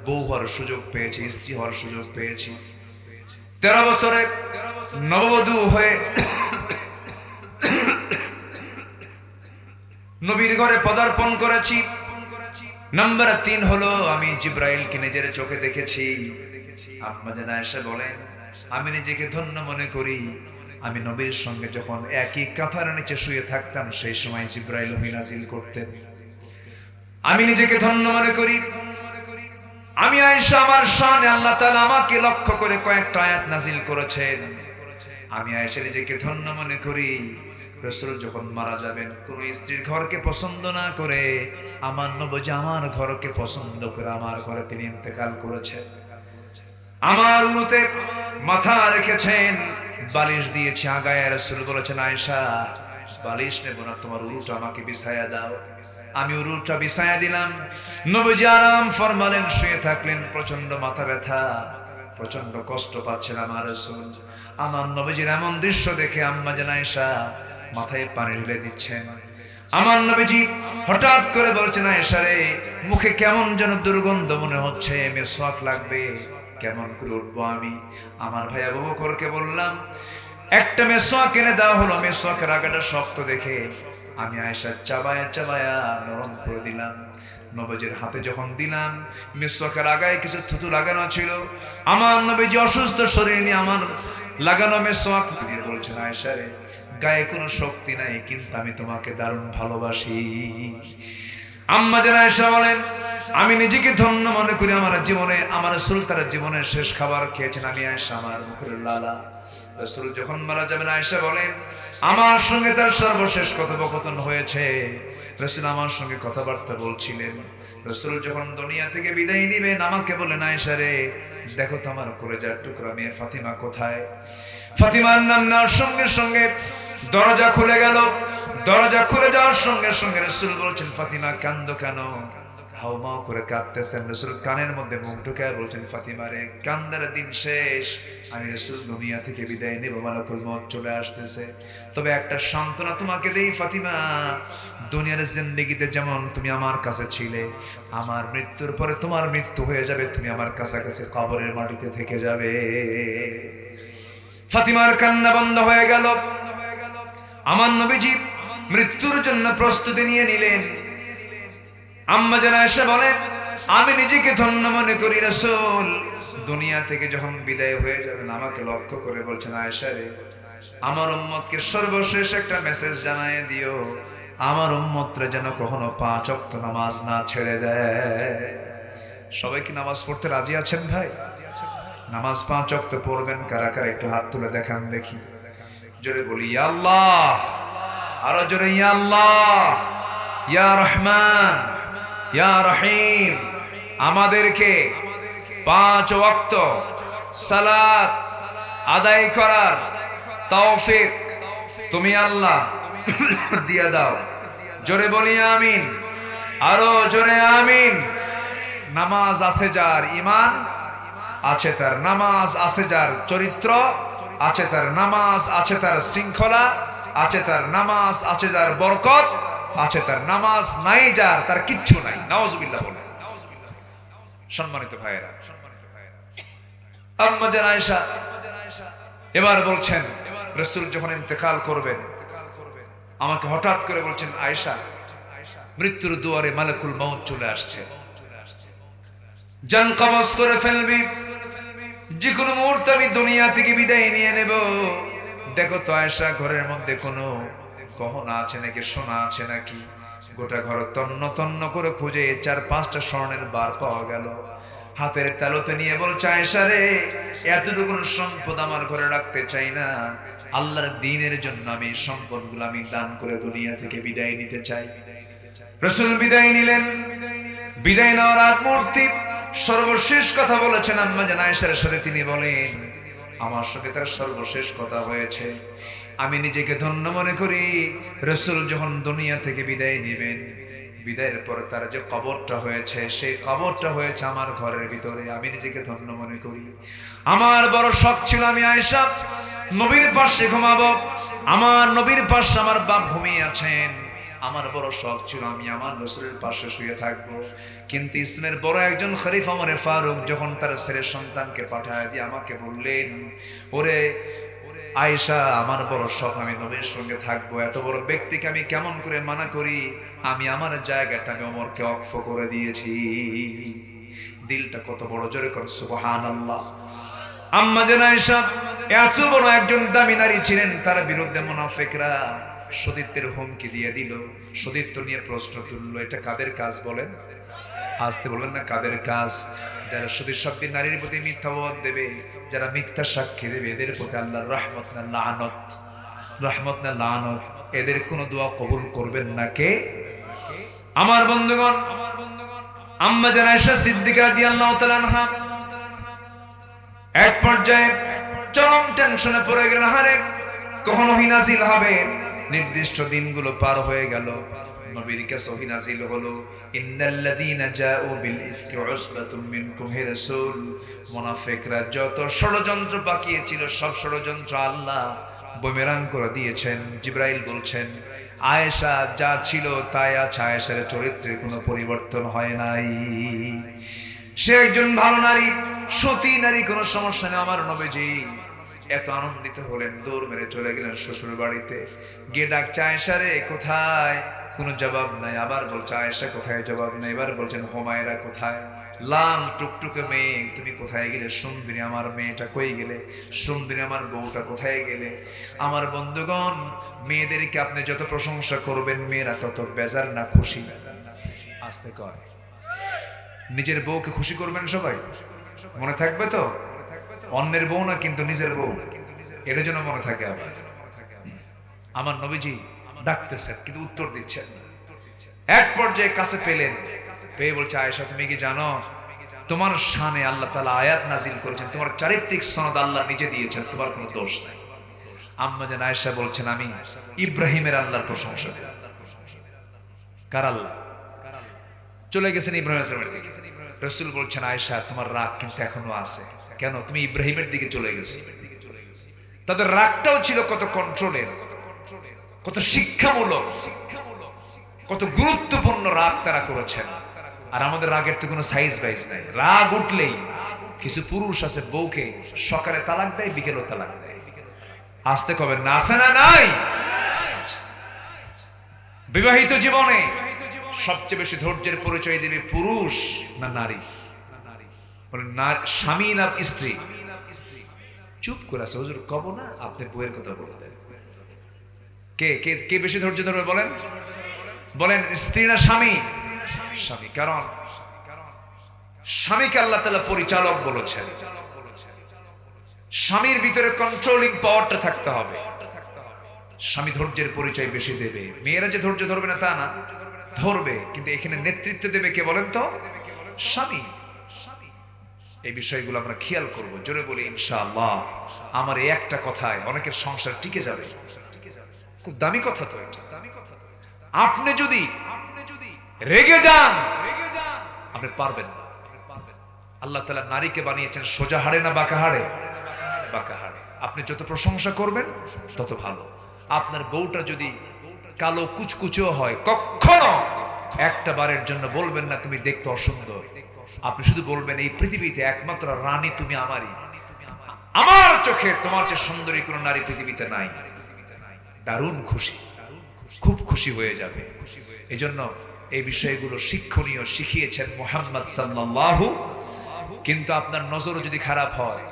বউ হওয়ার সুযোগ পেয়েছি, স্ত্রী হওয়ার সুযোগ পেয়েছি। 13 বছরে নববধূ হয়ে নবীর ঘরে পদার্পণ করেছি। নাম্বার 3 হলো আমি জিব্রাইলকে নিজের চোখে দেখেছি। আম্মা জান আয়েশা বলেন, আমি নিজেকে ধন্য মনে করি, আমি নবীর সঙ্গে যখন একই কাঁথার নিচে শুয়ে থাকতাম সেই সময় জিব্রাইল ওহী নাযিল করতেন। আমি নিজেকে ধন্য মনে করি। আমি আয়েশা আমার শানে আল্লাহ তাআলা আমাকে লক্ষ্য করে কয়েকটা আয়াত নাযিল করেছেন। আমি আয়েশা নিজেকে ধন্য মনে করি, রাসূল যখন মারা যাবেন কোন স্ত্রীর ঘরকে পছন্দ না করে আমার নবী আমার ঘরকে পছন্দ করে আমার ঘরে তিনি ইন্তেকাল করেছেন। আমার উরুতে মাথা রেখেছেন, বালিশ দিয়েছি আগায়। রাসূল বলেছেন, আয়েশা বালিশ নেব না, তোমার উরুটা আমাকে বিছায়া দাও। আমি উরুটা বিছায়া দিলাম। নবীজি আরাম ফরমালেন, শুয়ে থাকলেন। প্রচন্ড মাথা ব্যথা, প্রচন্ড কষ্ট পাচ্ছেন আমার রাসূল। আমার নবীজির এমন দৃশ্য দেখে আম্মা জান আয়েশা মাথায় পানি ঢেলে দিচ্ছেন। আমার নবীজি হঠাৎ করে বলছেন, আয়েশা রে, মুখে কেমন যেন দুর্গন্ধ মনে হচ্ছে, মেসওয়াক লাগবে, কেমন করে উঠবো আমি? আমার ভাই আবু বকরকে বললাম, একটা মেসওয়াক এনে দেওয়া হলো। মেসওয়াকের আগাটা শক্ত দেখে আমি আয়েশা চাবায়া চাবায়া নরম করে দিলাম। নবীজির হাতে যখন দিলাম, মেসওয়াকের আগায় কিছু থুতু লাগানো ছিল। আমার নবীজি অসুস্থ শরীর নিয়ে আমার লাগানো মেসওয়াক নিয়ে বলছেন, আয়েশা রে, গায়ে কোনো শক্তি নাই, কিন্তু আমি তোমাকে দারুণ ভালোবাসি। আম্মা জান আয়েশা বলেন, আমি নিজেকে ধন্য মনে করি, আমার জীবনে আমার রাসূল তার জীবনের শেষ খাবার খেয়েছেন। আমি আয়েশা আমার মুখের লালা। রাসূল যখন মারা যাবেন, আয়েশা বলেন, আমার সঙ্গে তার সর্বশেষ কথোপকথন হয়েছে। রাসূল আমার সঙ্গে কথাবার্তা বলছিলেন। রাসূল যখন দুনিয়া থেকে বিদায় নেবেন আমাকে বলেন, আয়েশা রে, দেখো তো আমার কলেজার টুকরা মেয়ে ফাতিমা কোথায়? ফাতিমার নাম নেওয়ার সঙ্গে সঙ্গে দরজা খুলে গেল। দরজা খুলে যাওয়ার সঙ্গে সঙ্গে রাসূল বলছেন, ফাতিমা কান্দো কেন? হাউমাউ করে কাঁদতেছেন। রাসূল কানের মধ্যে মুখ ঢুকায় বলছেন, ফাতিমা রে, কান্দার দিন শেষ, আমি রাসূল দুনিয়া থেকে বিদায় নেব, মালাকুল মউত চলে আসতেছে। তবে একটা সান্ত্বনা তোমাকে দেই ফাতিমা, দুনিয়ার জিন্দেগিতে যেমন তুমি আমার কাছে ছিলে, আমার মৃত্যুর পরে তোমার মৃত্যু হয়ে যাবে, তুমি আমার কাছাকাছি কবরের মাটিতে থেকে যাবে। ফাতিমার কান্না বন্ধ হয়ে গেল। আমার নবীজি মৃত্যুর জন্য প্রস্তুতি নিয়ে নিলেন। আম্মা জান আয়েশা বলেন, আমি নিজেকে ধন্য মনে করি, রাসূল দুনিয়া থেকে যখন বিদায় হয়ে যাবেন আমাকে লক্ষ্য করে বলছেন, আয়েশা রে, আমার উম্মতকে সর্বশেষ একটা মেসেজ জানায় দিও, আমার উম্মতরা যেন কখনো 5 ওয়াক্ত নামাজ না ছেড়ে দেয়। সবাই কি নামাজ পড়তে রাজি আছেন ভাই? নামাজ 5 ওয়াক্ত পড়বেন কারা কারা? একটু হাত তুলে দেখান দেখি। জোরে বলি ইয়া আল্লাহ, আরো জোরে ইয়া আল্লাহ, ইয়া রহমান, ইয়া রহিম। আমাদেরকে 5 ওয়াক্ত সালাত আদায় করার তৌফিক তুমি আল্লাহ দিয়ে দাও। জোরে বলি আমিন, আরো জোরে আমিন। নামাজ আছে যার, ঈমান আছে তার, নামাজ আছে যার, চরিত্র আছে তার, নামাজ আছে তার, শৃঙ্খলা আছে তার, নামাজ আছে যার, বরকত আছে তার। নামাজ নাই যার, তার কিচ্ছু নাই। নাউজুবিল্লাহ বলে। সম্মানিত ভাইয়েরা, আম্মা জান আয়েশা এবার বলছেন, রাসূল যখন ইন্তেকাল করবেন আমাকে হঠাৎ করে বলছেন, আয়েশা, মৃত্যুর দুয়ারে মালাকুল মউত চলে আসছে, জান কবজ করে ফেলবি, যে কোনো মুহূর্তে আমি দুনিয়া থেকে বিদায় নিয়ে নেব। দেখো তো আয়েশা, ঘরের মধ্যে কোনো গহনা আছে নাকি, সোনা আছে নাকি? গোটা ঘর তন্ন তন্ন করে খুঁজে 4-5টা স্বর্ণের বার পাওয়া গেল। হাতের তালুতে নিয়ে বলছে, আয়েশা রে, এতটুকু সম্পদ আমার ঘরে রাখতে চাই না, আল্লাহর দ্বীনের জন্য আমি সম্পদগুলো আমি দান করে দুনিয়া থেকে বিদায় নিতে চাই। রাসূল বিদায় নিলেন। বিদায় নেওয়ার আগ মুহূর্তে সর্বশেষ কথা বলেছেন আম্মা জান আয়েশার সাথে। তিনি বলেন, আমার সঙ্গে তার সর্বশেষ কথা হয়েছে। আমি নিজেকে ধন্য মনে করি, রাসূল যখন দুনিয়া থেকে বিদায় নেবেন, বিদায়ের পর তার যে কবরটা হয়েছে, সেই কবরটা হয়েছে আমার ঘরের ভিতরে। আমি নিজেকে ধন্য মনে করি। আমার বড় শখ ছিল আমি আয়েশা নবীর পাশে ঘুমাবো। আমার নবীর পাশে আমার বাপ ঘুমিয়ে আছেন, আমার বড় শখ ছিল আমি আমার রাসূলের পাশে শুয়ে থাকবো, কিন্তু ইসলামের বড় একজন খলিফা ওমর ফারুক যখন তার ছেলে সন্তানকে পাঠায় দিয়ে আমাকে বললেন, ওরে আয়েশা, আমার বড় শখ আমি নবীর সঙ্গে থাকবো, এত বড় ব্যক্তিকে আমি কেমন করে মানা করি, আমি আমার জায়গাটা আমি ওমরকে ওয়াকফ করে দিয়েছি। দিলটা কত বড়, জোরে কর সুবহানাল্লাহ। আম্মা জান আয়েশা এত বড় একজন দামি নারী ছিলেন, তার বিরুদ্ধে মুনাফিকরা সতীত্বের হুমকি দিয়ে দিল, সতীত্ব নিয়ে প্রশ্ন তুললো। এটা কাদের কাজ বলেন? আসতে বলবেন না, কাদের কাজ? যারা সতীর সাথী নারীর প্রতি মিথ্যা অপবাদ দেবে, যারা মিথ্যা সাক্ষী দেবে, এদের প্রতি আল্লাহর রহমত না লানত, রহমত না লানত, এদের কোনো দোয়া কবুল করবেন না কে? আমার বন্ধুগণ, আম্মা জান আয়েশা সিদ্দিকা রাদিয়াল্লাহু তাআলা আনহা এক পর্যায়ে চরম টেনশনে পড়ে গেলেন। হারে কখন ওহী নাযিল হবে? নির্দিষ্ট দিনগুলো পার হয়ে গেল, নবীর কাছে ওহী নাযিল হলো, ইন্নাল্লাযীনা জাউ বিল ইফকি উসবাতুম মিনকুম, হে রাসূল, মুনাফিকরা যত ষড়যন্ত্র পাকিয়েছিল সব ষড়যন্ত্র আল্লাহ বুমেরাং করে দিয়েছেন। জিবরাইল বলছেন, আয়েশা যা ছিল তাই আছে, আয়েশার চরিত্রের কোনো পরিবর্তন হয় নাই। সে একজন ভালো নারী, সতী নারী, কোনো সমস্যা নেই। আমার নবীজি এত আনন্দিত হলেন, দৌড় মেরে চলে গেলেন শ্বশুর বাড়িতে। গিয়ে ডাকছে, আয়েশা রে কোথায়? কোনো জবাব নাই। আবার বলছে, আয়েশা কোথায়? জবাব নাই। এবার বলছেন, হুমায়রা কোথায়? লাল টুকটুকে মেয়ে, তুমি কোথায় গেলে? সুন্দরী আমার মেয়েটা কই গেলে? সুন্দরী আমার বউটা কোথায় গেলে? আমার বন্ধুগণ, মেয়েদেরকে আপনি যত প্রশংসা করবেন মেয়েরা তত বেজার না খুশি? আসতে কয়, নিজের বউকে খুশি করবেন সবাই, মনে থাকবে তো? অন্যের বউ না, কিন্তু নিজের বউ, এটার জন্য মনে থাকে। আবার আমার নবীজি ডাকতেছেন কিন্তু উত্তর দিচ্ছেন না। এক পর্যায়ে কাছে পেলেন, পেয়ে বলছে, আয়েশা তুমি কি জানো তোমার শানে আল্লাহ তাআলা আয়াত নাজিল করেছেন, তোমার চারিত্রিক সনদ আল্লাহ নিজে দিয়েছেন, তোমার কোনো দোষ নাই। আম্মা জান আয়েশা বলছেন, আমি ইব্রাহিমের আল্লাহর প্রশংসা করি। কার আল্লাহ? চলে গেছেন ইব্রাহিমের দিকে। রাসূল বলছেন, আয়েশা তোমার রাগ কিন্তু এখনো আছে। কেন? তুমি ইব্রাহিমের দিকে চলে গেছো। তাদের রাগটাও ছিল কত কন্ট্রোলের, কত শিক্ষামূলক, কত গুরুত্বপূর্ণ রাগ তারা করেছেন। আর আমাদের রাগের তো কোনো সাইজ বাইজ নাই। রাগ উঠলেই কিছু পুরুষ আছে বউকে সকালে তালাক দেয়, বিকেলও তালাক দেয়। আসতে কবে না, আছে না নাই? বিবাহিত জীবনে সবচেয়ে বেশি ধৈর্যের পরিচয় দেবে পুরুষ না নারী? বলেন না, স্বামী না স্ত্রী? চুপ করে আছে, হুজুর কব না, আপনি বইয়ের কথা বলতেন। কে কে কে বেশি ধৈর্য ধরবে বলেন? বলেন স্ত্রী না স্বামী? স্বামী। কারণ স্বামীকে আল্লাহ তাআলা পরিচালক বলেছেন। স্বামীর ভিতরে কন্ট্রোলিং পাওয়ারটা থাকতে হবে। স্বামী ধৈর্যের পরিচয় বেশি দেবে। মেয়েরা যে ধৈর্য ধরবে না তা না, ধরবে, কিন্তু এখানে নেতৃত্ব দেবে কে বলেন তো? স্বামী। এই বিষয়গুলো আমরা খেয়াল করব। জোরে বলি ইনশাআল্লাহ। আমার এই একটা কথায় অনেকের সংসার টিকে যাবে। খুব দামি কথা তো এটা। আপনি যদি রেগে যান আপনি পারবেন না। আল্লাহ তাআলা নারীকে বানিয়েছেন সোজা হাড়ে না বাঁকা হাড়ে? বাঁকা হাড়ে। আপনি যত প্রশংসা করবেন তত ভালো। আপনার বউটা যদি কালো কুচকুচেও হয়, কখনো একটা বারের জন্য বলবেন না তুমি দেখতে অসুন্দর। আপনি শুধু বলবেন, এই পৃথিবীতে একমাত্র রানী তুমি আমারই, আমার চোখে তোমার চেয়ে সুন্দরী কোনো নারী পৃথিবীতে নাই। দারুণ খুশি, খুব খুশি হয়ে যাবে। এই জন্য এই বিষয়গুলো শিক্ষণীয় শিখিয়েছেন মুহাম্মদ সাল্লাল্লাহু। কিন্তু আপনার নজরও যদি খারাপ হয়,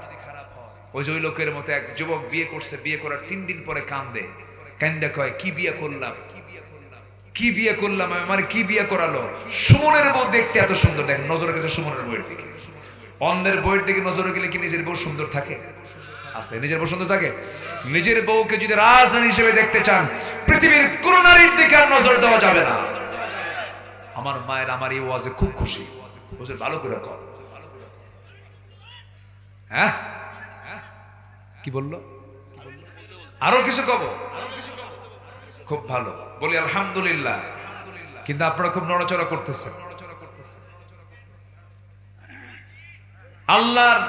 ওই যে ওই লোকের মতো এক যুবক বিয়ে করছে, বিয়ে করার 3 দিন পরে কান্দে, কান্দে কয়, কি বিয়ে করলাম, কি বিয়ে করলাম, আমার কি বিয়ে করালো? সুমনের বউ দেখতে এত সুন্দর, দেখেন নজরে গেছে সুমনের বউয়ের দিকে। অন্যের বউয়ের দিকে নজরে গেলে কি নিজের বউ সুন্দর থাকে? আস্তে নিজের বউ সুন্দর থাকে? নিজের বউকে যদি রাজরানী হিসেবে দেখতে চান, পৃথিবীর কোন নারীর দিকে আর নজর দেওয়া যাবে না। আমার মায়ের আমার এই ওয়াজে খুব খুশি। হুজুর ভালো করে কর। হ্যাঁ কি বললো? আরো কিছু কব? খুব ভালো বলি আলহামদুলিল্লাহ। কিন্তু আপনারা খুব নড়াচড়া করতেছেন। আল্লাহর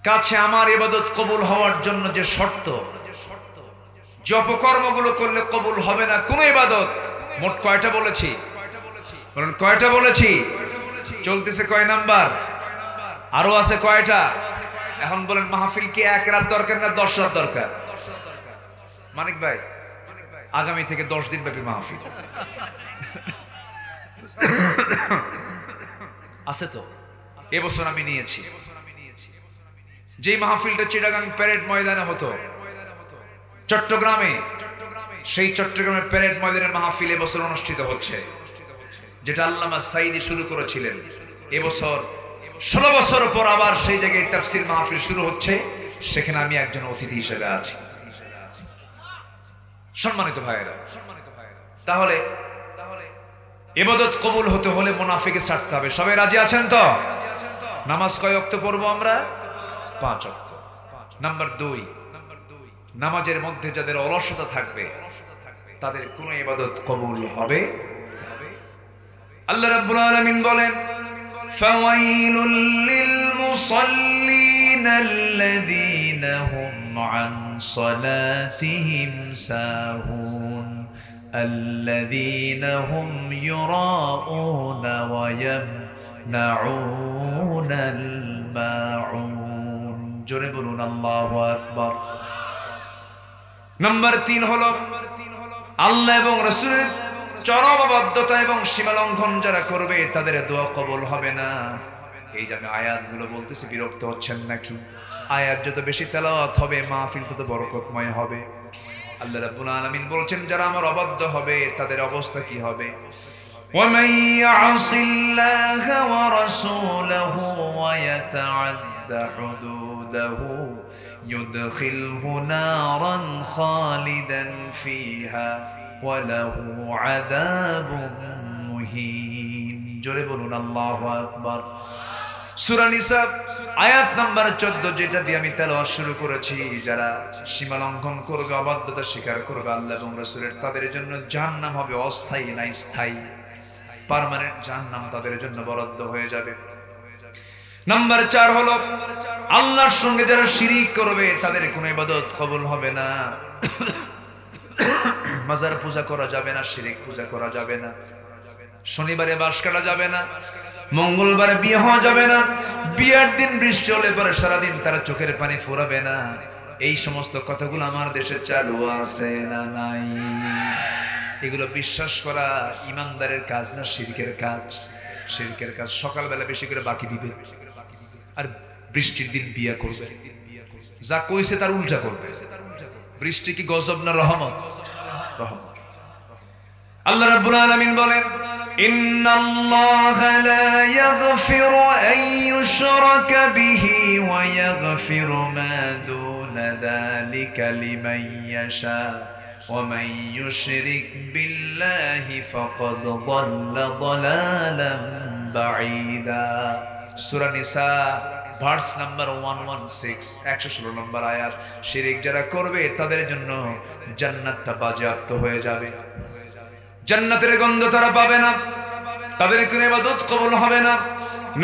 কাছে আমার ইবাদত কবুল হওয়ার জন্য যে শর্ত, যে অপকর্মগুলো করলে কবুল হবে না কোন ইবাদত। মোট কয়টা বলেছি? বলুন কয়টা বলেছি? চলতেছে কয় নাম্বার? আরো আছে কয়টা? এখন বলেন মাহফিল কি 1 রাত দরকার না 10 রাত দরকার? মানিক ভাই, আগামী থেকে 10 দিন ব্যাপী মাহফিল আছে তো? এবছর আমি নিয়েছি। যে মাহফিলটা চিটাগাং প্যারেড ময়দানে হতো চট্টগ্রামে, সেই চট্টগ্রামের প্যারেড ময়দানের মাহফিল এবছর অনুষ্ঠিত হচ্ছে, যেটা আল্লামা সাইদি শুরু করেছিলেন। এবছর 16 বছর পর আবার সেই জায়গায় তাফসীর মাহফিল শুরু হচ্ছে, সেখানে আমি একজন অতিথি হিসেবে আছি। সম্মানিত ভাইয়েরা, তাহলে ইবাদত কবুল হতে হলে মুনাফিকে ছাড়তে হবে। সবাই রাজি আছেন তো? নামাজ কয় ওয়াক্ত পড়বো আমরা? 5 ওয়াক্ত। নাম্বার 2, নামাজের মধ্যে যাদের অলসতা থাকবে তাদের কোনো ইবাদত কবুল হবে। আল্লাহ রাব্বুল আলামিন বলেন, ফাওয়াইলুল লিল মুসাল্লিন আল্লাযীনা হুম আন সালাতিহিম সাহুন الذين هم يراءون ويمنعون الماعون। জোরে বলুন আল্লাহু আকবার। নাম্বার 3 হলো আল্লাহ এবং রাসূলের চরম অবাধ্যতা এবং সীমালঙ্ঘন যারা করবে তাদের দোয়া কবুল হবে না। এই যে আমি আয়াতগুলো বলতেছি, বিরক্ত হচ্ছেন নাকি? আয়াত যত বেশি তেলাওয়াত হবে মাহফিল তত বরকতময় হবে। আল্লাহ রাব্বুল আলামিন বলছেন যারা আমার অবাধ্য হবে তাদের অবস্থা কি হবে? وَمَن يَعْصِ اللَّهَ وَرَسُولَهُ وَيَتَعَدَّ حُدُودَهُ يُدْخِلْهُ نَارًا خَالِدًا فِيهَا وَلَهُ عَذَابٌ مُهِينٌ। জোরে বলুন আল্লাহু আকবার। সূরা নিসা আয়াত নাম্বার 14, যেটা দিয়ে আমি তেলাওয়াত শুরু করেছি, যারা সীমা লঙ্ঘন করবে, অবাধ্যতা স্বীকার করবে আল্লাহ এবং রাসূলের, তাদের জন্য জাহান্নাম হবে অস্থায়ী না স্থায়ী, পার্মানেন্ট জাহান্নাম তাদের জন্য বরাদ্দ হয়ে যাবে। নাম্বার 4 হলো আল্লাহর সঙ্গে যারা শিরিক করবে তাদের কোনো ইবাদত কবুল হবে না। মাজার পূজা করা যাবে না, শিরিক পূজা করা যাবে না, শনিবারে বাঁশ কাটা যাবে না, মঙ্গলবারে বিয়ে হওয়া যাবে না, বিয়ের দিন বৃষ্টি হলে পরে সারাদিন তারা চোখের পানি ফোরাবে না। এই সমস্ত কথাগুলো আমার দেশে চালু আছে না নাই? এগুলো বিশ্বাস করা ইমানদারের কাজ না শিরকের কাজ? শিরকের কাজ সকালবেলা বেশি করে বাকি দিবে আর বৃষ্টির দিন বিয়ে করবে, যা কইছে তার উল্টা করবে। বৃষ্টি কি গজব না রহমত? রহমত। আল্লাহ রাব্বুল আলামিন বলেন, ইন্নাল্লাহা লা ইয়াগফিরু আন ইউশরাকা বিহি ওয়া ইয়াগফিরু মা দুনা যালিকা লিমান ইয়াশা ওয়া মান ইউশরিক বিল্লাহি ফাকাদ দাল্লা দালালান বাঈদা। সূরা নিসা ভার্স নাম্বার 116, 116 নম্বর আয়াত। শিরক যারা করবে তাদের জন্য জান্নাতটা বাজেয়াপ্ত হয়ে যাবে, জান্নাতের গন্ধ তারা পাবে না, তাদের কোনো ইবাদত কবুল হবে না।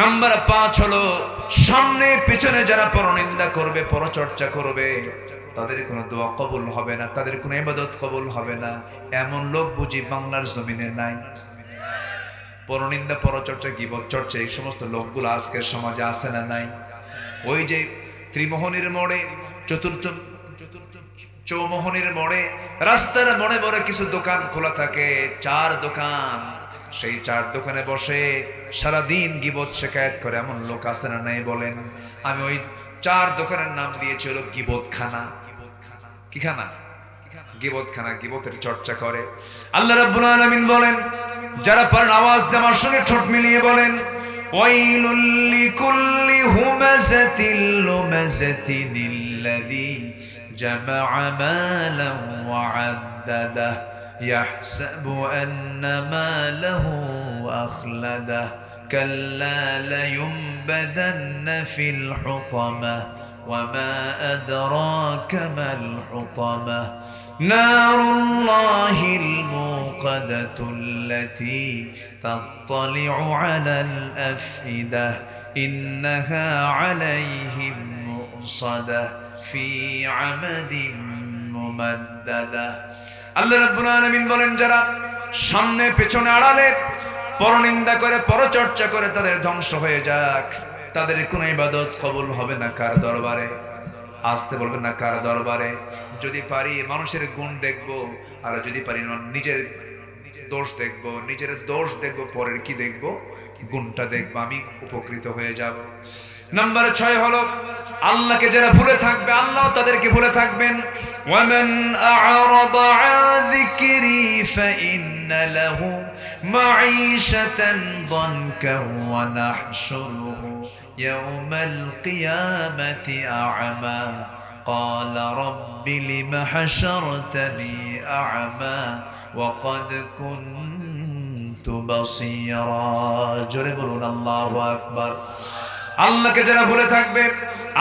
নাম্বার 5 হলো সামনে পিছনে যারা পরনিন্দা করবে, পরচর্চা করবে, তাদের কোনো দোয়া কবুল হবে না, তাদের কোনো ইবাদত কবুল হবে না। এমন লোক বুঝি বাংলার জমিনে নাই? পরনিন্দা, পরচর্চা, গীবত চর্চা, এই সমস্ত লোকগুলো আজকের সমাজে আছে না নাই? ওই যে ত্রিমোহনীর মোড়ে, চতুর্থ চৌমোহনীর মোড়ে, রাস্তার মোড়ে মোড়ে কিছু দোকান খোলা থাকে, 4 দোকান। সেই 4 দোকানে বসে সারাদিন গীবত শেখায়েত করে এমন লোক আছে না নাই বলেন? আমি ওই 4 দোকানের নাম দিয়েছি হলো গীবতখানা। কি খানা? গীবতখানা, গীবতের চর্চা করে। আল্লাহ রাব্বুল আলামিন বলেন, যারা পারেন আওয়াজ দেওয়ার সঙ্গে ঠোঁট মিলিয়ে বলেন, ওয়াইলুল লিকুল্লি হুমাযাতিল লুমাযাতিনিল্লাযী জামা'a মালান ওয়া 'আদ্দাদাহ ইয়াহসাবু আন্না মালাহু আখলাদাহ কাল্লা লায়ুনবাযান্না ফিল হুতামাহ ওয়া মা আদরাকা মাল হুতামাহ নারুল্লাহিল মুকাদাতুল্লাতী তাত্তালি'ু আলাল আফইদাহ ইন্নাহা আলাইহিম মুসাদাহ ফি আমাদিন মুমাদ্দাদা। আল্লাহ রাব্বুল আলামিন বলেন, যারা সামনে পেছনে আড়ালে পরনিন্দা করে পরচর্চা করে তাদের ধ্বংস হয়ে যাক, তাদের কোনো ইবাদত কবুল হবে না কার দরবারে? আসতে বলবেন না, কার দরবারে? যদি পারি মানুষের গুণ দেখবো, আর যদি পারি নিজের দোষ দেখবো, নিজের দোষ দেখবো, পরের কি দেখবো? গুণটা দেখবো, আমি উপকৃত হয়ে যাব। নাম্বার 6 হলো আল্লাহকে যারা ভুলে থাকবে, আল্লাহ তাদেরকে ভুলে থাকবেন। ওয়ামান আ'রাদা আন যিকরি ফাইন্না লাহু মাঈশাতান দানকা ওয়া নাহশুরুহু ইয়াওমাল কিয়ামাতি আ'মা ক্বালা রাব্বি লিমা হাশারতানি আ'মা ওয়া ক্বাদ কুনতু বাসীরা। জোরে বলুন আল্লাহু আকবার। আল্লাহকে যারা ভুলে থাকবে,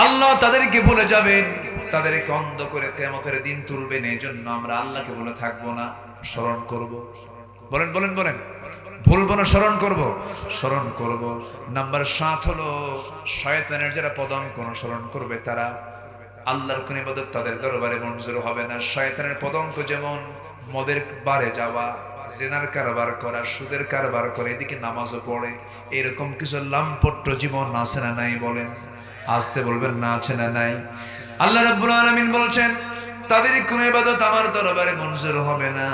আল্লাহ তাদেরকে ভুলে যাবেন, তাদেরকে অন্ধ করে কিয়ামতের দিন তুলবেন। এই জন্য আমরা আল্লাহকে ভুলে থাকবো না, স্মরণ করব। বলেন বলেন বলেন, ভুলবো না, স্মরণ করব, স্মরণ করব। নাম্বার 7 হলো শয়তানের যারা পদাঙ্ক অনুসরণ করবে, তারা আল্লাহর কোন ইবাদত তাদের দরবারে মঞ্জুর হবে না। শয়তানের পদাঙ্ক যেমন মদের বারে যাওয়া, জেনার কারবার করা, সুদের কারবার করে, এদিকে নামাজও পড়ে, এরকম কিছু লাম্পট্য জীবন আছে না নাই? বলেন, আসতে বলবেন না, আছে না নাই? আল্লাহ রাব্বুল আলামিন বলছেন তাদের কোনো ইবাদত আমার দরবারে মঞ্জুর হবে না।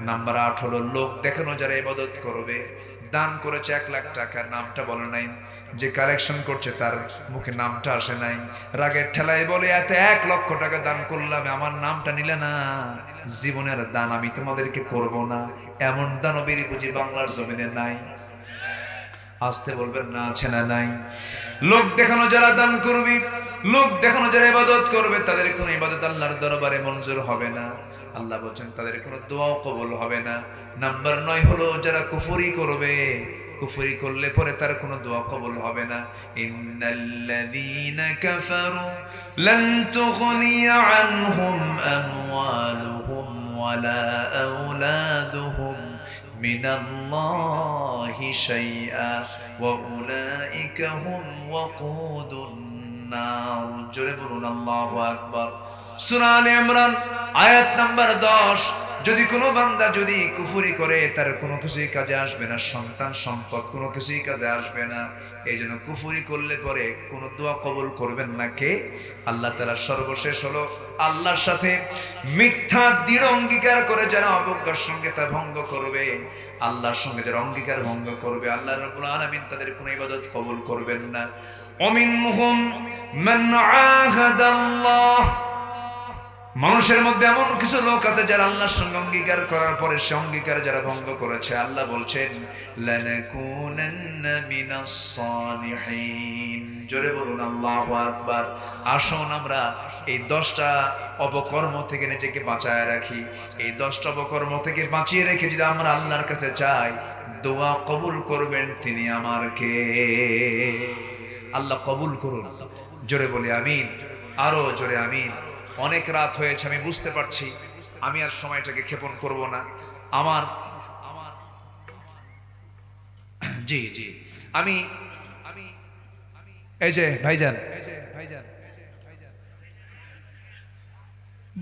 নাম্বার 8 হলো লোক দেখানো যারা ইবাদত করবে। দান করেছে 1 লাখ টাকা, নামটা বলে নাই, যে কালেকশন করছে তার মুখে নামটা আসে নাই, রাগের ঠেলায় বলে এত 1 লক্ষ টাকা দান করলাম, আমার নামটা নিলে না, জীবনের দান আমি তোমাদেরকে করব না। এমন দানবীর বুঝি বাংলার জমিনে নাই? আসতে বলবেন না, আছে না নাই? লোক দেখানো যারা দান করবে, লোক দেখানো যারা ইবাদত করবে, তাদের কোনো ইবাদত আল্লাহর দরবারে মঞ্জুর হবে না। আল্লাহ বলেন তাদের কোনো দোয়াও কবুল হবে না। নাম্বার 9 হলো যারা কুফরি করবে, কুফরি করলে পরে তার কোনো দোয়া কবুল হবে না। ইন্নাল্লাযীনা কাফারু লান তুগনিয়া আনহুম আমওয়ালুহুম ওয়ালা আওলাদুহুম মিনাল্লাহি শাইআ ওয়া উলাইকা হুম ওয়াকুদুন নার। জোরে বলুন আল্লাহু আকবার। সূরা আলে ইমরান আয়াত নাম্বার 10। যদি কোনো বান্দা যদি কুফরি করে, তার কোনো কিছুই কাজে আসবে না, সন্তান সম্পদ কোনো কিছুই কাজে আসবে না। এই জন্য কুফরি করলে পরে কোনো দোয়া কবুল করবেন না কে? আল্লাহ তাআলা। সর্বশেষ হলো আল্লাহর সাথে মিথ্যা দৃঢ় অঙ্গীকার করে যারা অবজ্ঞার সঙ্গে তা ভঙ্গ করবে, আল্লাহর সঙ্গে যারা অঙ্গীকার ভঙ্গ করবে, আল্লাহ রাব্বুল আলামিন তাদের কোনো ইবাদত কবুল করবেন না। ওমিনহুম মান আহাদাল্লাহ, মানুষের মধ্যে এমন কিছু লোক আছে যারা আল্লাহর সঙ্গে অঙ্গীকার করার পরে সে অঙ্গীকার যারা ভঙ্গ করেছে, আল্লাহ বলছেন লানাকুনান্না মিনাস সালিহিন। জোরে বলুন আল্লাহু আকবার। আসুন আমরা এই 10টা অপকর্ম থেকে নিজেকে বাঁচায় রাখি। এই 10টা অপকর্ম থেকে বাঁচিয়ে রেখে যদি আমরা আল্লাহর কাছে চাই, দোয়া কবুল করবেন তিনি আমার কে? আল্লাহ কবুল করুন। জোরে বলি আমিন, আরো জোরে আমিন। অনেক রাত হয়েছে, আমি বুঝতে পারছি, আমি আর সময়টাকে ক্ষেপণ করব না। আমার জি জি আমি এই যে ভাইজান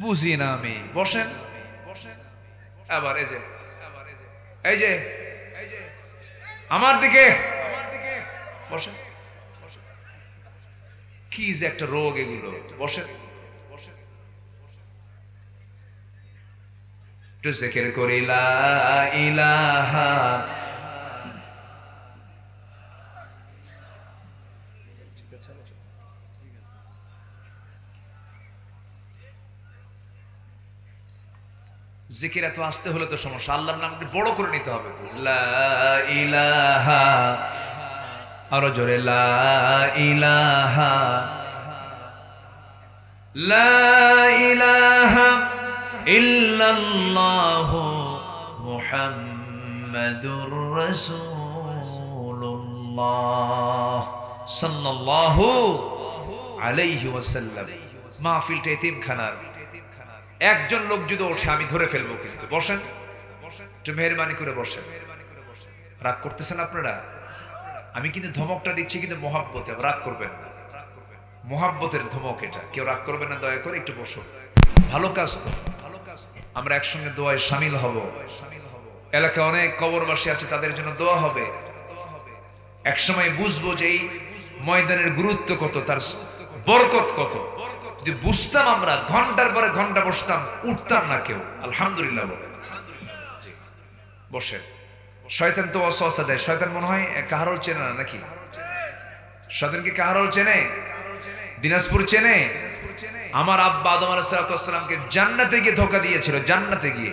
বুঝি না, আমি বসেন আবার এই যে আমার দিকে বসেন। কি যে একটা রোগ এগুলো, বসেন। জিকির করি লা ইলাহা জিকির এত আসতে হলে তো সমস্যা, আল্লাহর নামটা বড় করে নিতে হবে তো। লা ইলাহা, আরো জোরে লা ইলাহা, লা ইলাহা ইল্লাল্লাহু মুহাম্মাদুর রাসূলুল্লাহ সাল্লাল্লাহু আলাইহি ওয়াসাল্লাম। মাহফিলটা এতিমখানার, একজন লোক যদি ওঠে আমি ধরে ফেলবো, কিন্তু বসেন, একটু মেহেরবানি করে বসেন। রাগ করতেছেন আপনারা? আমি কিন্তু ধমকটা দিচ্ছি কিন্তু মহাব্বতে, রাগ করবেন না, মহাব্বতের ধমক এটা। কেউ রাগ করবেন না, দয়া করে একটু বসুন। ভালো কাজ তো, আমরা একসঙ্গে দোয়ায় শামিল হব। এলাকায় অনেক কবরবাসী আছে, তাদের জন্য দোয়া হবে। একসময় বুঝবো যে এই ময়দানের গুরুত্ব কত, তার বরকত কত। যদি বুঝতাম আমরা, ঘন্টার পরে ঘন্টা বসতাম, উঠতাম না কেউ। আলহামদুলিল্লাহ বলে বসে। শয়তান তো ওয়াসওয়াসা দেয়। শয়তান মনে হয় কাহারল চেনে না নাকি? শয়তানকে কাহারল চেনে? দিনাজপুর চেনে? আমার আব্বা আদম আলাইহিস সালামকে জান্নাতে গিয়ে ধোঁকা দিয়েছিল, জান্নাতে গিয়ে।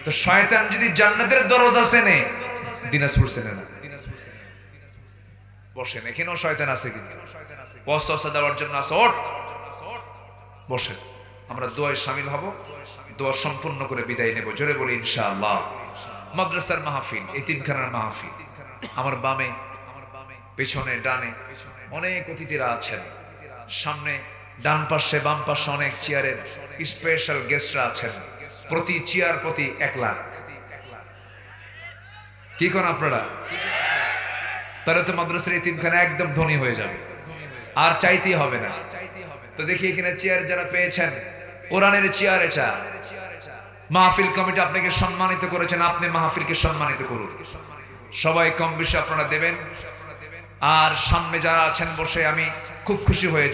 তো শয়তান যদি জান্নাতের দরজা চেনে, দিনাজপুর চেনে না। বসেন, এখানেও শয়তান আছে, কিন্তু ওয়াসওয়াসা দেওয়ার জন্য আছে। ওঠ, বসেন, আমরা দোয়ায় শামিল হব, দোয়া সম্পূর্ণ করে বিদায় নেব। জোরে বলি ইনশাআল্লাহ। মাদ্রাসার মাহফিল, এতিমখানার মাহফিল। আমার বামে, পেছনে, ডানে অনেক অতিথিরা আছেন। সামনে, ডান পাশে, বাম পাশে অনেক চেয়ারের স্পেশাল গেস্টরা আছেন। প্রতি চেয়ার প্রতি 1 লাখ। কি কোন আপনারা? তাহলে তো মাদ্রাসার এতিমখানা একদম ধনী হয়ে যাবে, আর চাইতেই হবে না। তো দেখি এখানে চেয়ার যারা পেয়েছেন, কোরআনের চেয়ার এটা। মাহফিল কমিটি আপনাকে সম্মানিত করেছেন, আপনি মাহফিলকে সম্মানিত করুন। সবাই কম বেশি আপনারা দেবেন। আর সামনে যারা আছেন বসে, আমি খুব খুশি হয়েছি।